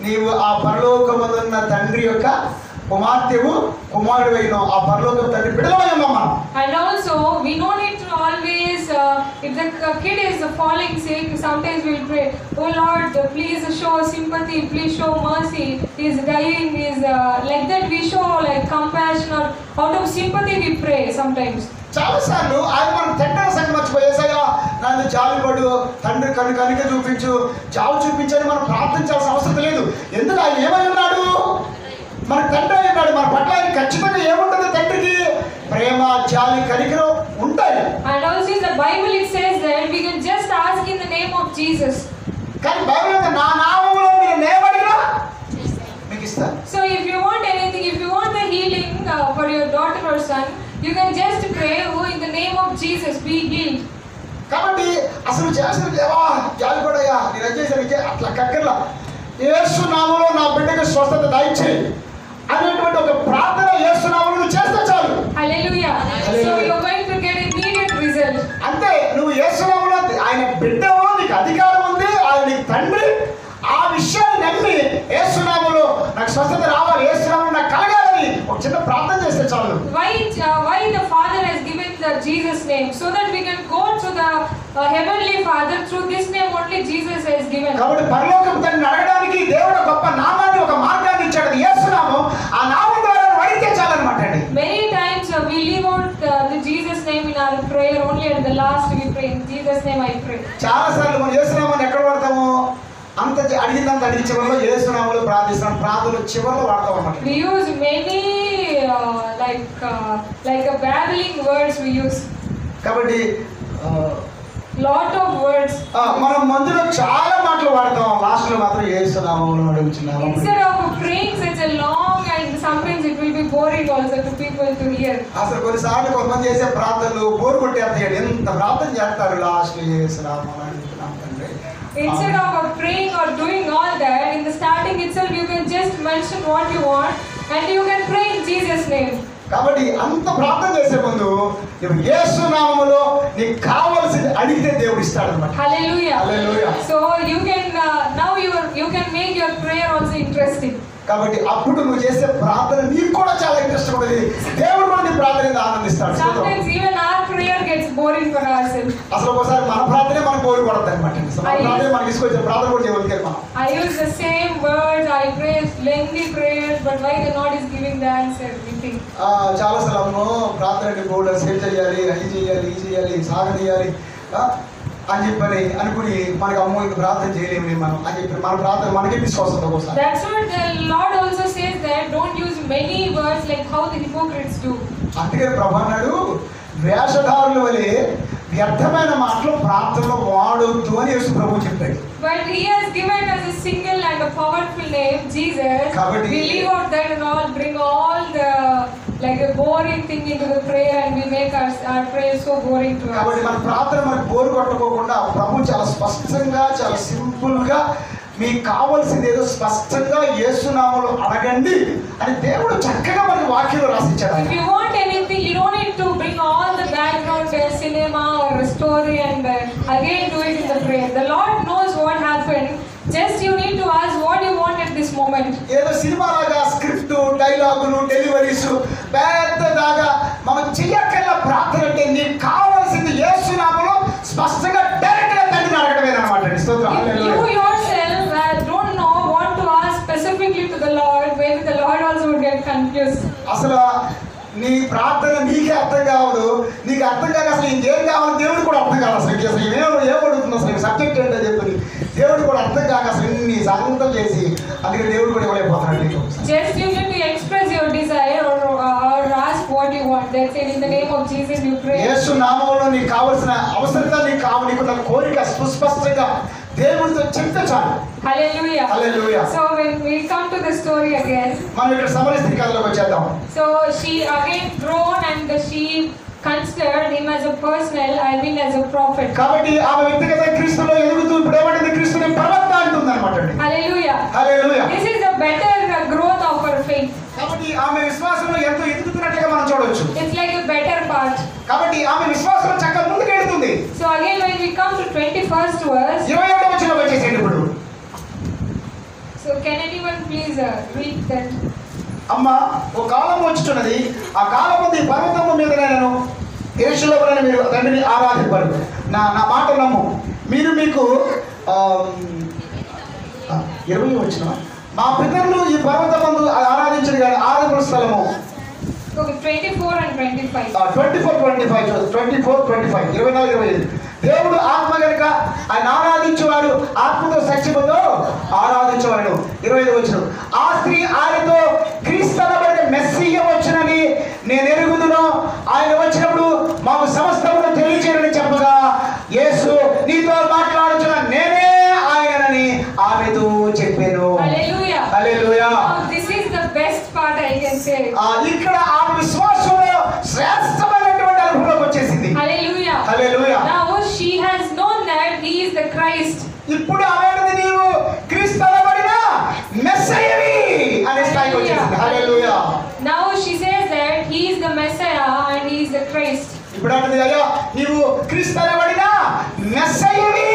నీవు ఆ పరలోకమందున్న తండ్రి యొక్క కుమార్తెవు, కుమారుడు అయిన ఆ పరలోకపు తండ్రి బిడ్డలమై ఉన్నాం మనం. And also we don't need to always if the kid is falling sick, sometimes we'll pray, oh Lord, please show sympathy, please show mercy, he is dying, he is like that we show like compassion, or out of sympathy we pray sometimes. చాలాసార్లు ఆయన మనం తండ్రి సంగతి మర్చిపోయేసయ్యా నన్ను జాలిపడు, తండ్రి కనుక చూపించు, చావు చూపించని మనం ప్రార్థించాల్సిన అవసరం లేదు. ఎందుకు ఆయన ఏమై ఉన్నాడు? మన తండ్రి అయి ఉన్నాడు. మన పట్ల ఆయన ఖచ్చితంగా ఏముంటుంది? తండ్రికి ప్రేమ, జాలి, కనికరం ఉంటాయి. And also in the Bible it says that we can just ask in the name of Jesus. కానీ బైబిల్ అంటే నా నామములో మీరు నేమడిగినా మీకు ఇస్తాను. So if you want anything, if you want the healing for your daughter or son, you can just pray, oh in the name of Jesus be healed. కాబట్టి అసలు చేసిన దేవా జాలిపడయ్యా నేను చేశాను అట్లా కక్కర్లా, యేసు నామములో నా బిడ్డకు స్వస్థత దయచేయి అనేటువంటి ఒక ప్రార్థన యేసు నామములో నువ్వు చేస్తే చాలు. Hallelujah. So you are going to get immediate result. అంతే, నువ్వు యేసు నామములో ఆయన బిడ్డవు, నీకు అధికారం ఉంది, ఆయన నీకు తండ్రి. ఆ విషయాన్ని నమ్మి యేసు నామములో నాకు స్వస్థత రావాలి, యేసు నామములో నాకు కలగాలని ఒక చిన్న ప్రార్థన చేస్తే చాలు. Why the Father has given the Jesus name, so that we can go to the heavenly Father through this name only Jesus has given. కాబట్టి పరలోకపు తండ్రిని అడగడానికి దేవుడు గొప్ప నామాన్ని, ఒక మార్గాన్ని ఇచ్చాడు. అది యేసు నామం. ఆ నామం ద్వారా అడిగితే చాలన్నమాట అండి. Many times we leave out the Jesus name in our prayer, only at the last we pray in Jesus name I pray. చాలా సార్లు మనం యేసు నామాన్ని ఎక్కడ వాడతాము? అంత అడిగిందంత అడిగి చివరిలో యేసు నామములో ప్రార్థిస్తాం. ప్రార్థనలు చివరిలో వాడతాం అన్నమాట. We use many like a babbling words we use. కాబట్టి Lot of words. మనం మందులో చాలా మాటలు వాడతాం, లాస్ట్ లో మాత్రం యేసు నామములో అడుగుచున్నాము. Instead of praying such a long, and sometimes it will be boring also to people to hear. అసలు కొన్నిసార్లు కొంతమంది చేసే ప్రార్థనలు బోర్ కొట్టేస్తాయి. ఎంత ప్రార్థన చేస్తారు, లాస్ట్ యేసు నామములో అడుగుతున్నాం తండ్రి. Instead of praying or doing all that, in the starting itself you can just mention what you want and you can pray in Jesus name. కాబట్టి అంత ప్రార్థన చేసే ముందు నువ్వు యేసు నామములో నీకు కావాల్సింది అడిగితే దేవుడు ఇస్తాడన్నమాట. Hallelujah. Hallelujah. So you can now you can make your prayer also interesting. కాబట్టి అప్పుడు నువ్వు చేసే ప్రార్థన నీకు కూడా చాలా ఇంట్రెస్ట్ ఉంటుంది. దేవుడు కూడా నీ ప్రార్థన ఆనందిస్తాడు. Sometimes even our prayer gets boring for ourselves. అసలు ఒకసారి మన ప్రార్థనే మనకు బోరు కొడతాయి అన్నమాట. మన ప్రార్థన మనకి తీసుకొచ్చే ప్రార్థన కూడా చేయగలిగారు మనం. I use the same words, I pray lengthy prayers, but why the Lord is giving the answer? We think. చాలా సార్లు ప్రార్థనకి బోర్డు సేవ్ చేయాలి, అది చేయాలి, ఈ చేయాలి, సాగదీయాలి అని చెప్పని అనుకుని మనకి అమ్మో ఇంక ప్రార్థన చేయలేము మనం అని చెప్పి మన ప్రార్థన మనకే విశ్వాసంతో వస్తుంది. That's what the Lord also says, that don't use many words like how the hypocrites do. అందుకే ప్రభు అన్నాడు, వేషధారుల వలె వ్యర్థమైన మాటలు ప్రార్థనలో వాడొద్దు అని యేసు ప్రభు చెప్పాడు. But he has given us a single and a powerful name, Jesus. We leave out that and all, bring all the like a boring thing into the prayer, and we make our prayer so boring to us. కాబట్టి మన ప్రార్థన మనకు bore కొట్టుకోకుండా ప్రభు చాలా స్పష్టంగా, చాలా simple గా మీకు కావాల్సింది ఏదో స్పష్టంగా యేసు నామములో అడగండి అని దేవుడు చక్కగా మనకి వాక్యంలో రాసిచ్చాడు. If you want anything, you don't need to bring all the background cinema or story and again do it in the prayer. The Lord knows what happened. Just you need to ask what you want at this moment. ఏదో cinema లాగా script, డైలాగులు, deliveries పెద్దదాగా మనం చెయ్యక్కర్ల. ప్రార్థన అంటే నీకు కావాల్సింది యేసు నామములో స్పష్టంగా డైరెక్ట్ గా తండ్రిని అడగడమే అన్నమాట. స్తోత్రం. You yourself don't know what to ask specifically to the Lord, maybe the Lord also would get confused. అసలు నీ ప్రార్థన నీకే అర్థం కావదు. నీకు అర్థం కాక అసలు ఇంకేం కావాలి దేవుడు కూడా అర్థం కాదు. అసలు ఏమడుగుతుంది అసలు సబ్జెక్ట్ ఏంటో చెప్పి దేవుడు కూడా అర్థం కాక అసలు ఇన్ని సంగతం చేసి అందుకే దేవుడు కూడా ఇవ్వలేకపోతున్నాడు. Just you need to express your desire or ask what you want. That's it. In the name of Jesus you pray. యేసు నామములో నీకు కావాల్సిన అవసరత, నీకున్న కోరిక సుస్పష్టంగా దేవుడితో చెప్తే చాలు. Hallelujah. Hallelujah. So when we come to the story again, మనం ఇక్కడ సమరయ స్త్రీ కథలోకి వచ్చేద్దాం. so she again grown and she considered him as a personal, I mean as a prophet. కాబట్టి ఆమె వ్యక్తిగత క్రీస్తులో ఎదుగుతూ ఇప్పుడు ఏమంటుంది? క్రీస్తుని ప్రవక్త అంటుంది అన్నమాట. Hallelujah. Hallelujah. This is the better growth of her faith. కాబట్టి ఆమె విశ్వాసంలో ఎంతో ఎదుగుతున్నట్లుగా మనం చూడవచ్చు. It's like a better part. కాబట్టి ఆమె విశ్వాసంలో చక్కగా ముందుకెళ్తుంది. So again when we come to 21st verse, 21వ వచనం వచ్చేసేయండి ఇప్పుడు. so can anyone please read that? అమ్మ, ఓ కాలం వచ్చుచున్నది, ఆ కాలము ఈ పర్వతము మీద నేను యెరూషలేములోనే మీరు తండ్రిని ఆరాధింపరు. నా మాట నమ్ము. మీకు 20 వచ్చిన మా పితరులు ఈ పర్వతమందు ఆరాధించరు కానీ ఆరాధన స్థలము 24 and 25. 24-25 దేవుడు ఆత్మ కనుక ఆయన ఆరాధించేవాడు ఆత్మతో సత్యముతో ఆరాధించేవాడు. 25 వచ్చిన ఆ స్త్రీ ఆయనతో క్రీస్తునబడిన మెస్సీయ వచ్చునని నేను ఎరుగుదును, ఆయన వచ్చినప్పుడు మాకు సమస్తమును తెలియజేయని చెప్పగా యేసు నీతో మాట్లాడుచున్న నేనే ఆయనని ఆమెతో చెప్పాను. హల్లెలూయా. This is the best part I can say. ఇక్కడ ఆమె విశ్వాసంలో శ్రేష్టమైనటువంటి అనుభవంలోకి వచ్చేసింది. హల్లెలూయా. Now she has known that he is the Christ. ఇప్పుడు ఆమెది నీవు క్రీస్తునబడిన మెస్సీయవి అనే స్థాయికి వచ్చేసింది. హల్లెలూయా. Now she says that he is the Messiah and he is the Christ. ఇప్పుడు అంటుంది అయ్యా నీవు క్రీస్తునబడిన మెస్సీయవి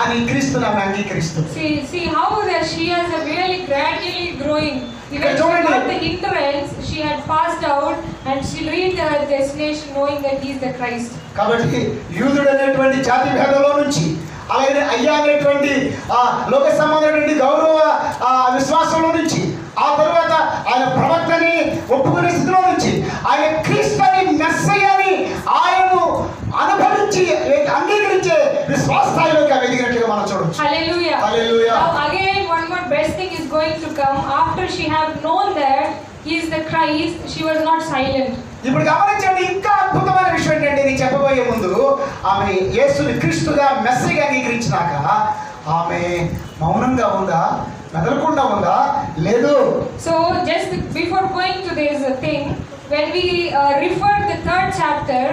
అని క్రీస్తుని ఆమె అంగీకరిస్తుంది. See how that she has a really gradually growing. Even she got the hindrance, she had passed out and she reached her destination knowing that he is the Christ. కాబట్టి యూదుడు అనేటువంటి జాతి భేదంలో నుంచి అలాగే అయ్యా అనేటువంటి లోక సంబంధమైనటువంటి గౌరవ విశ్వాసంలో నుంచి ఆ తర్వాత ఆయన ప్రవక్తని ఒప్పుకునే స్థితిలో నుంచి ఆయన క్రీస్తుని మెస్సీయని ఆయనను అనుభవించి అంగీకరించే విశ్వాస స్థాయిలోకి ఎదిగినట్లుగా మనం చూడొచ్చు. Hallelujah. Hallelujah. Now again one more best thing is going to come after she have known that he is the Christ. She was not silent. ఇప్పుడు గమనించండి, ఇంకా అద్భుతమైన విషయం ఏంటంటే నేను చెప్పబోయే ముందు ఆమె యేసుని క్రీస్తుగా మెస్సీగా అంగీకరించినాక ఆమె మౌనంగా ఉందా, మెదలకుండా ఉందా? లేదు. So just before going to this thing, when we refer the 3rd chapter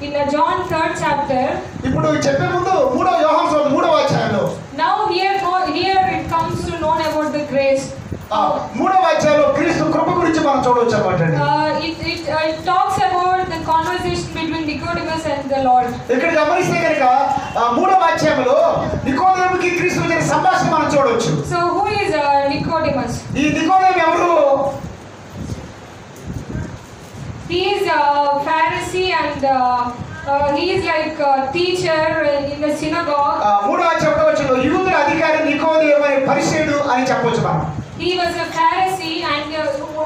in John 3rd chapter, ఇప్పుడు చెప్పే ముందు 3వ యోహాను 3వ అధ్యాయంలో now here it comes to know about the grace. 3వ అధ్యాయంలో క్రీస్తు కృప గురించి మనం చూడవచ్చు అన్నమాట. It talks about the conversation between Nicodemus and the Lord. ఇక్కడ గమనిస్తే కనుక 3వ అధ్యాయంలో నికోదేముకి క్రీస్తు మధ్య సంభాషణ మనం చూడవచ్చు. So who is Nicodemus? ఈ నికోదేము ఎవరు? He is a Pharisee and he is like a teacher in the synagogue. 3వ అధ్యాయంలో యూదుల అధికారి నికోదేము అనే పరిసయ్యుడు అని చెప్పొచ్చు మనం. He was a Pharisee and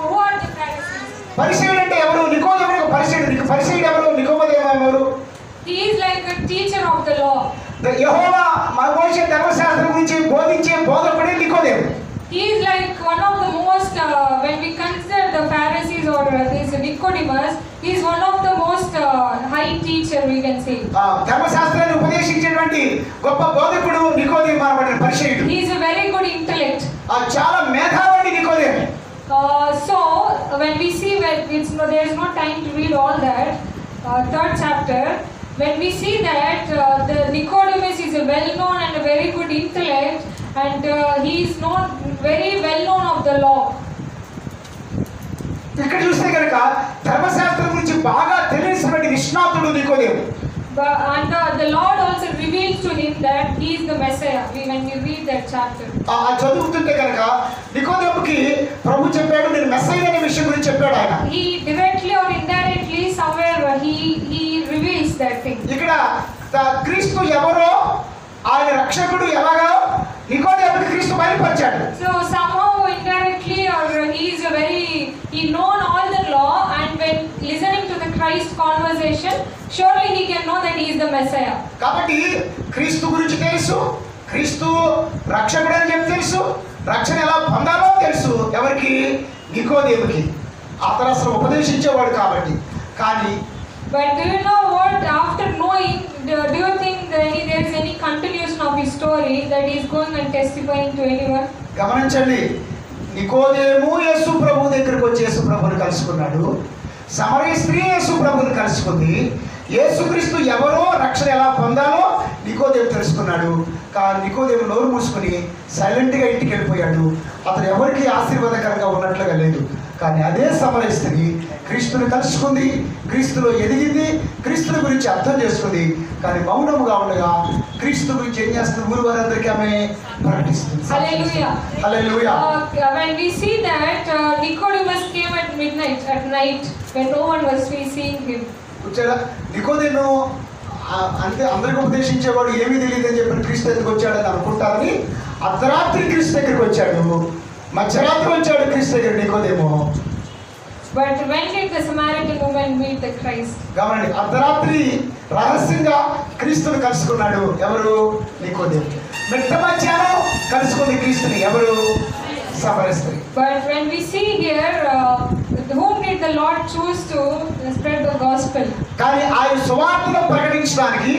who are the Pharisees? పరిసయ్యుడు అంటే ఎవరు? నికోదేము ఒక పరిసయ్యుడు. పరిసయ్యుడు ఎవరు? నికోదేము ఎవరు? He is like a teacher of the law. యెహోవా మోషే ధర్మశాస్త్రం గురించి బోధించే బోధకుడే నికోదేము. He is like one of the most when we consider the Pharisees or this Nicodemus, he is one of the most high teacher we can say. ధర్మశాస్త్రాన్ని ఉపదేశించేటువంటి గొప్ప బోధకుడు నికోదేము అనే పరిసయ్యుడు. He is a very good intellect. చాలా మేధావి నికోదేము. So when we see there is no time to read all that 3rd chapter, when we see that the Nicodemus is a well known and a very good intellect and he is not very well known of the law. ఇక్కడ చూస్తే కనుక ధర్మశాస్త్రం గురించి బాగా తెలిసినటువంటి నిష్ణాతుడు నికోదేము. And the Lord also reveals to him that he is the Messiah when we read that chapter. చదువుతుంటే కనుక నికోదేముకి ప్రభు చెప్పాడు నేను మెస్సయ్య అనే విషయం గురించి చెప్పాడు ఆయన. He directly or indirectly somewhere he reveals that thing. ఇక్కడ క్రీస్తు ఎవరో ఆయన రక్షకుడు ఎలాగా నికోదేముకి క్రీస్తు బయలుపరిచాడు. So somehow indirectly or he known all the law and when listening to the Christ conversation surely he can know that he is the Messiah. కాబట్టి క్రీస్తు గురించి తెలుసు, క్రీస్తు రక్షకుడు అని చెప్పి తెలుసు, రక్షణ ఎలా పొందాలో తెలుసు ఎవరికి? నికోదేముకి. అతను అసలు ఉపదేశించేవాడు కాబట్టి. కానీ but do you know what after knowing do you think there is any continuation of his story that he is going and testifying to anyone? గమనించండి, నికోదేము యేసు ప్రభు దగ్గరికి వచ్చి యేసు ప్రభుని కలుసుకున్నాడు. సమరయ స్త్రీ యేసు ప్రభుని కలుసుకుంది. యేసుక్రీస్తు ఎవరో రక్షణ ఎలా పొందాలో నికోదేము తెలుసుకున్నాడు. కానీ నికోదేము నోరు మూసుకుని సైలెంట్గా ఇంటికి వెళ్ళిపోయాడు. అతను ఎవరికి ఆశీర్వాదకరంగా ఉన్నట్లుగా లేదు. కానీ అదే సమరయ స్త్రీ క్రీస్తుని కలుసుకుంది, క్రీస్తులో ఎదిగింది, క్రీస్తుని గురించి అర్థం చేసుకుంది. కానీ మౌనముగా ఉండగా క్రీస్తు గురించి ఏం చేస్తుంది? ఊరు వారందరికీ ఆమె ప్రకటిస్తుంది. Hallelujah. Hallelujah. When we see that Nicodemus came at night when no one was seeing him. వచ్చారా? నికోదేము అంటే అందరికి ఉపదేశించేవాడు ఏమీ తెలియదు అని చెప్పిన క్రీస్తు దగ్గరికి వచ్చాడని అనుకుంటారని అర్ధరాత్రి క్రీస్తు దగ్గరికి వచ్చాడు, మధ్యరాత్రి వచ్చాడు క్రీస్తు దగ్గర నికోదేము. But when did the Samaritan woman meet the Christ? గమనండి, అర్ధరాత్రి రహస్యంగా క్రీస్తుని కలుసుకున్నాడు. ఎవరు? నికోదేము. మిట్ట మధ్యాహ్నం కలుసుకుంది క్రీస్తుని. ఎవరు? సమరయ స్త్రీ. But when we see here, whom did the Lord choose to spread the gospel? కానీ ఆయన సువార్తను ప్రకటించడానికి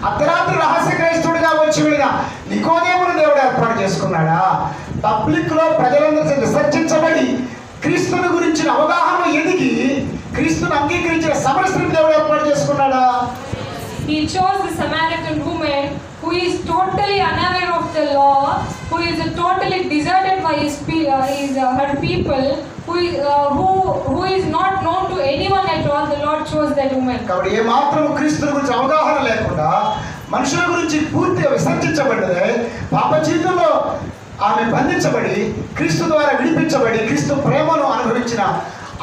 అర్ధరాత్రి రహస్య క్రైస్తవుడిగా వచ్చి వెళ్ళిన నికోదేమును దేవుడు ఏర్పాటు చేసుకున్నాడా? పబ్లిక్ లో ప్రజలందరూ విసర్జించబడి క్రీస్తుని గురించిన అవగాహన ఎదిగి క్రీస్తుని అంగీకరించిన సమరయ స్త్రీని దేవుడు ఏర్పాటు చేసుకున్నాడా? He chose the Samaritan woman who is totally unaware of the law, who is totally deserted by her people, who is not known to anyone at all. The Lord chose that woman. కాబట్టి ఏ మాత్రం క్రీస్తుని గురించి అవగాహన లేకుండా మనుషుల గురించి పూర్తిగా విసర్జించబడ్డదే, పాప జీవితంలో ఆమె బంధించబడి క్రీస్తు ద్వారా విడిపించబడి క్రీస్తు ప్రేమను అనుభవించిన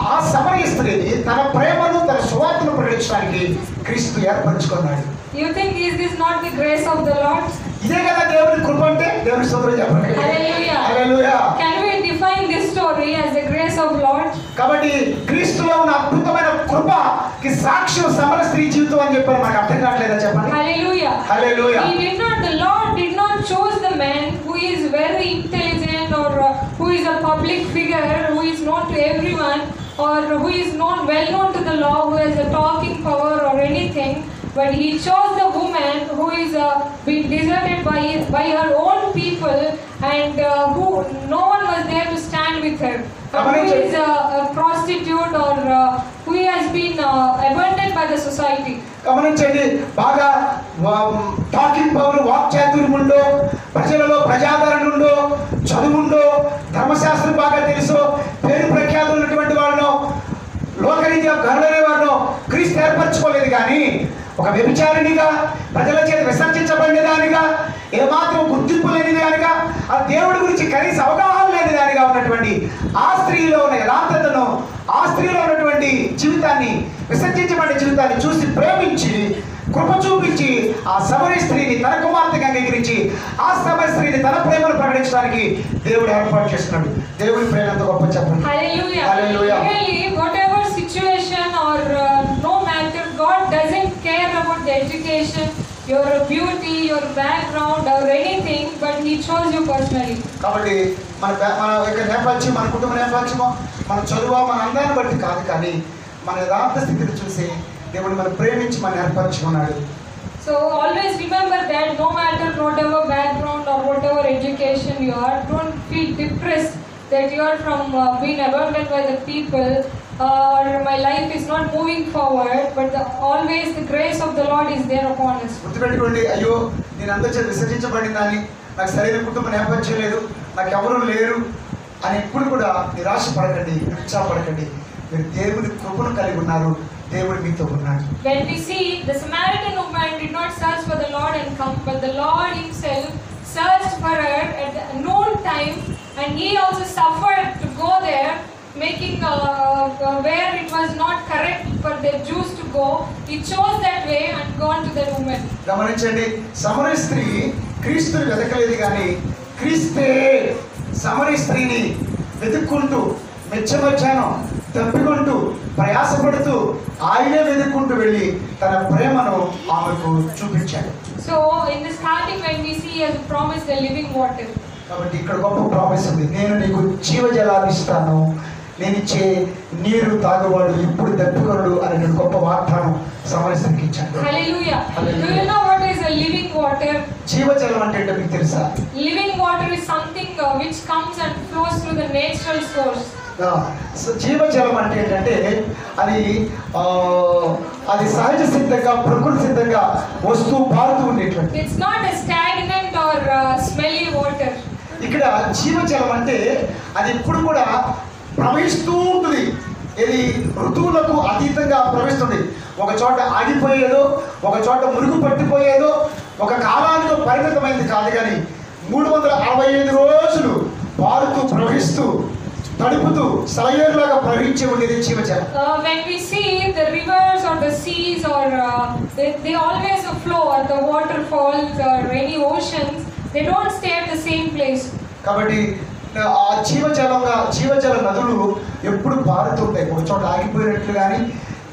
ఆ సమరయ స్త్రీని తన ప్రేమను తన సువార్తను ప్రకటించడానికి క్రీస్తు ఏర్పరచుకున్నాడు. You think is this not the grace of the Lord? ఇదే కదా దేవుని కృప అంటే. దేవుని స్తోత్రం చెప్పండి. Hallelujah. Hallelujah. Can we define this story as the grace of Lord? కాబట్టి క్రీస్తులో ఉన్న అద్భుతమైన కృపకి సాక్ష్యం సమరయ స్త్రీ జీవితం అని చెప్పారు. మనకు అర్థం కావట్లేదా చెప్పండి? Hallelujah. Hallelujah. The Lord did not choose the man who is very intelligent or who is a public figure, who is known to everyone, or who is well known to the law, who has a talking power or anything. But he chose the woman who is being deserted by her own people, and who no one was there to stand with her. Who is a prostitute or who has been abandoned by the society. గమనించండి, బాగా talking power, వాక్చాతుర్యముండో, ప్రజలలో ప్రజాదరణుండో, చదువుండో, ధర్మశాస్త్రం బాగా తెలుసు, పేరు ప్రఖ్యాతులు ఉన్నటువంటి వాళ్ళను, లోకరీత్యా గనులనే వారిను క్రీస్తు ఏర్పరచుకోలేదు. కానీ ఒక వ్యభిచారిణిగా, ప్రజల చేత విసర్జించబడినదానిగా, ఏమాత్రం గుర్తింపు లేనిదానిగా, ఆ దేవుడి గురించి కనీస అవగాహన లేనిదానిగా ఉన్నటువంటి ఆ స్త్రీలో ఉన్న యథార్థతను, ఆ స్త్రీలో ఉన్నటువంటి జీవితాన్ని, విసర్జించబడిన జీవితాన్ని చూసి ప్రేమించి కృప చూపించి ఆ సమరయ స్త్రీని తన కుమార్తెగా అంగీకరించి ఆ సమరయ స్త్రీని తన ప్రేమను ప్రకటించడానికి దేవుడు ఏర్పాటు చేస్తున్నాడు. దేవుడి ప్రేమ ఎంత గొప్ప చెప్పండి. Hallelujah. Hallelujah. Really, whatever situation or no matter, God doesn't care about the education, your beauty, your background or anything, but He chose you personally. కాబట్టి మన యొక్క నేపథ్యం, మన కుటుంబ నేపథ్యమో, మన చదువు, మన అందాన్ని బట్టి కాదు, కానీ మన యథార్థ స్థితిని చూసి దేవుడు మనం ప్రేమించి మనం ఏర్పరచుకున్నాడు. So always remember that no matter whatever background or whatever education you are, don't feel depressed that you are from being abandoned by the people, or my life is not moving forward, but always the grace of the Lord is there upon us. గుర్తుపెట్టుకోండి, అయ్యో నేను అందరి చేత విసర్జించబడిందని, నాకు సరైన కుటుంబ నేపథ్యం లేదు, నాకు ఎవరు లేరు అని ఎప్పుడు కూడా నిరాశ పడకండి, నిరుత్సాహపడకండి. మీరు దేవుని కృపను కలిగి ఉన్నారు, దేవుడు మీతో ఉన్నాడు. When we see the Samaritan woman did not search for the Lord and come, but the Lord Himself searched for her at the noon time, and He also suffered to go there, making where it was not correct for the Jews to go. He chose that way and gone to that woman. గమనించండి, సమరయ స్త్రీ క్రీస్తుని వెతకలేదు, కానీ క్రీస్తే సమరయ స్త్రీని వెతుక్కుంటూ మెచ్చమధ్యాహ్నం తప్పికొంటూ ప్రయాసపడుతూ ఆయనే వెతుక్కుంటూ వెళ్ళి తన ప్రేమను ఆమెకు చూపించాడు. So in the starting when we see He has promised the living water. కాబట్టి ఇక్కడ గొప్ప ప్రామిస్ ఉంది. నేను నీకు జీవజలాన్ని ఇస్తాను, నేను ఇచ్చే నీరు తాగువాడు ఇప్పుడు దప్పికొనడు అనే గొప్ప వాగ్దానం సమరయ స్త్రీకి ఇచ్చాడు. Hallelujah. Do you know what is a living water? జీవజలం అంటే ఏంటో మీకు తెలుసా? Living water is something which comes and flows through the natural source. జీవజలం అంటే ఏంటంటే అది సహజ సిద్ధంగా, ప్రకృతి సిద్ధంగా వస్తూ పారుతూ ఉండేటువంటి. It's not a stagnant or smelly water. ఇక్కడ జీవజలం అంటే అది ఎప్పుడు కూడా ప్రవహిస్తూ ఉంటుంది. ఇది ఋతువులకు అతీతంగా ప్రవహిస్తుంది. ఒక చోట ఆగిపోయేదో, ఒక చోట మురుగు పట్టిపోయేదో, ఒక కాలానికి పరిమితమైనది కాదు, కానీ 365 రోజులు పారుతూ ప్రవహిస్తూ తడుపుతూ సలయేరులాగా ప్రవహించి ఉండేది జీవజలం. When we see the rivers or the seas or they always flow, or the waterfalls or any oceans, they don't stay at the same place. కాబట్టి ఆ జీవజల నదులు ఎప్పుడు పారుతుంటాయి. ఒక చోట ఆగిపోయినట్లు కానీ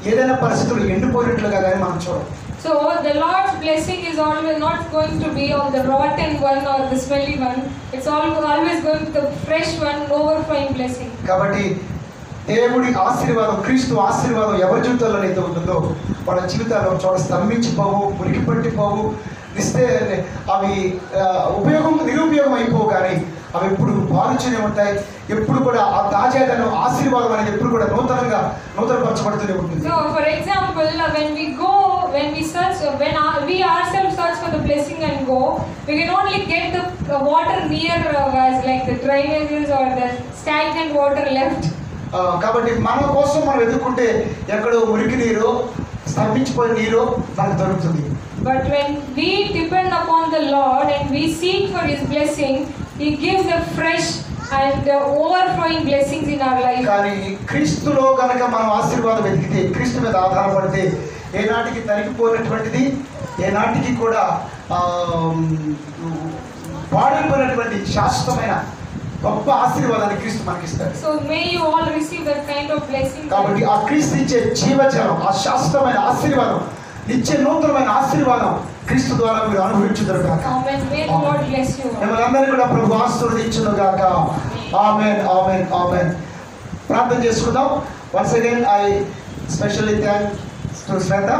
ఏదైనా పరిస్థితులు ఎండిపోయినట్లుగా కానీ మనం చూడం. So the Lord's blessing is always not going to be on the rotten one or the smelly one. It's always going to the fresh one, overflowing blessing. కాబట్టి దేవుడి ఆశీర్వాదం, క్రీస్తు ఆశీర్వాదం ఎవరి జీవితాల్లో అయితే ఉంటుందో వాళ్ళ జీవితాల్లో చోట స్తంభించిపోవు, మురికి పట్టిపోవు, అవి నిరుపయోగం అయిపోవు, కానీ అవి ఎప్పుడు పారుతూనే ఉంటాయి. ఎప్పుడు కూడా ఆ తాజాదనం, ఆశీర్వాదం అనేది ఎప్పుడు కూడా నూతనపరచబడుతూనే ఉంటుంది. So for example, when we ourselves search for the blessing and go, we can only get the water near us, like the drainages or the stagnant water left. కాబట్టి మన కోసం మనం ఎదుర్కొంటే ఎక్కడో మురికి నీరు, స్తంభించిపోయిన నీరు మనకు దొరుకుతుంది. But when we depend upon the Lord and we seek for His blessing, He gives the fresh and overflowing blessings in our life. కానీ క్రీస్తులో కనుక మనం ఆశీర్వాదం వెతికితే, క్రీస్తు మీద ఆధారపడితే, ఏనాటికి తరిగిపోయినటువంటిది, ఏనాటికి కూడా పాడైపోయినటువంటి శాశ్వతమైన గొప్ప ఆశీర్వాదాన్ని క్రీస్తు మనకిస్తాడు. So may you all receive that kind of blessing. కాబట్టి ఆ క్రీస్తు ఇచ్చే జీవజలం, ఆ శాశ్వతమైన ఆశీర్వాదం, నిత్య నూతనమైన ఆశీర్వాదం క్రీస్తు ద్వారా మీరు అనుభవించుదురు గాక. Amen. May the Lord bless you. మిమ్మల్ని కూడా ప్రభు ఆశీర్వదించును గాక. ఆమేన్, ఆమేన్, ఆమేన్. ప్రార్థన చేసుకుందాం. Once again I specially thank to Shraddha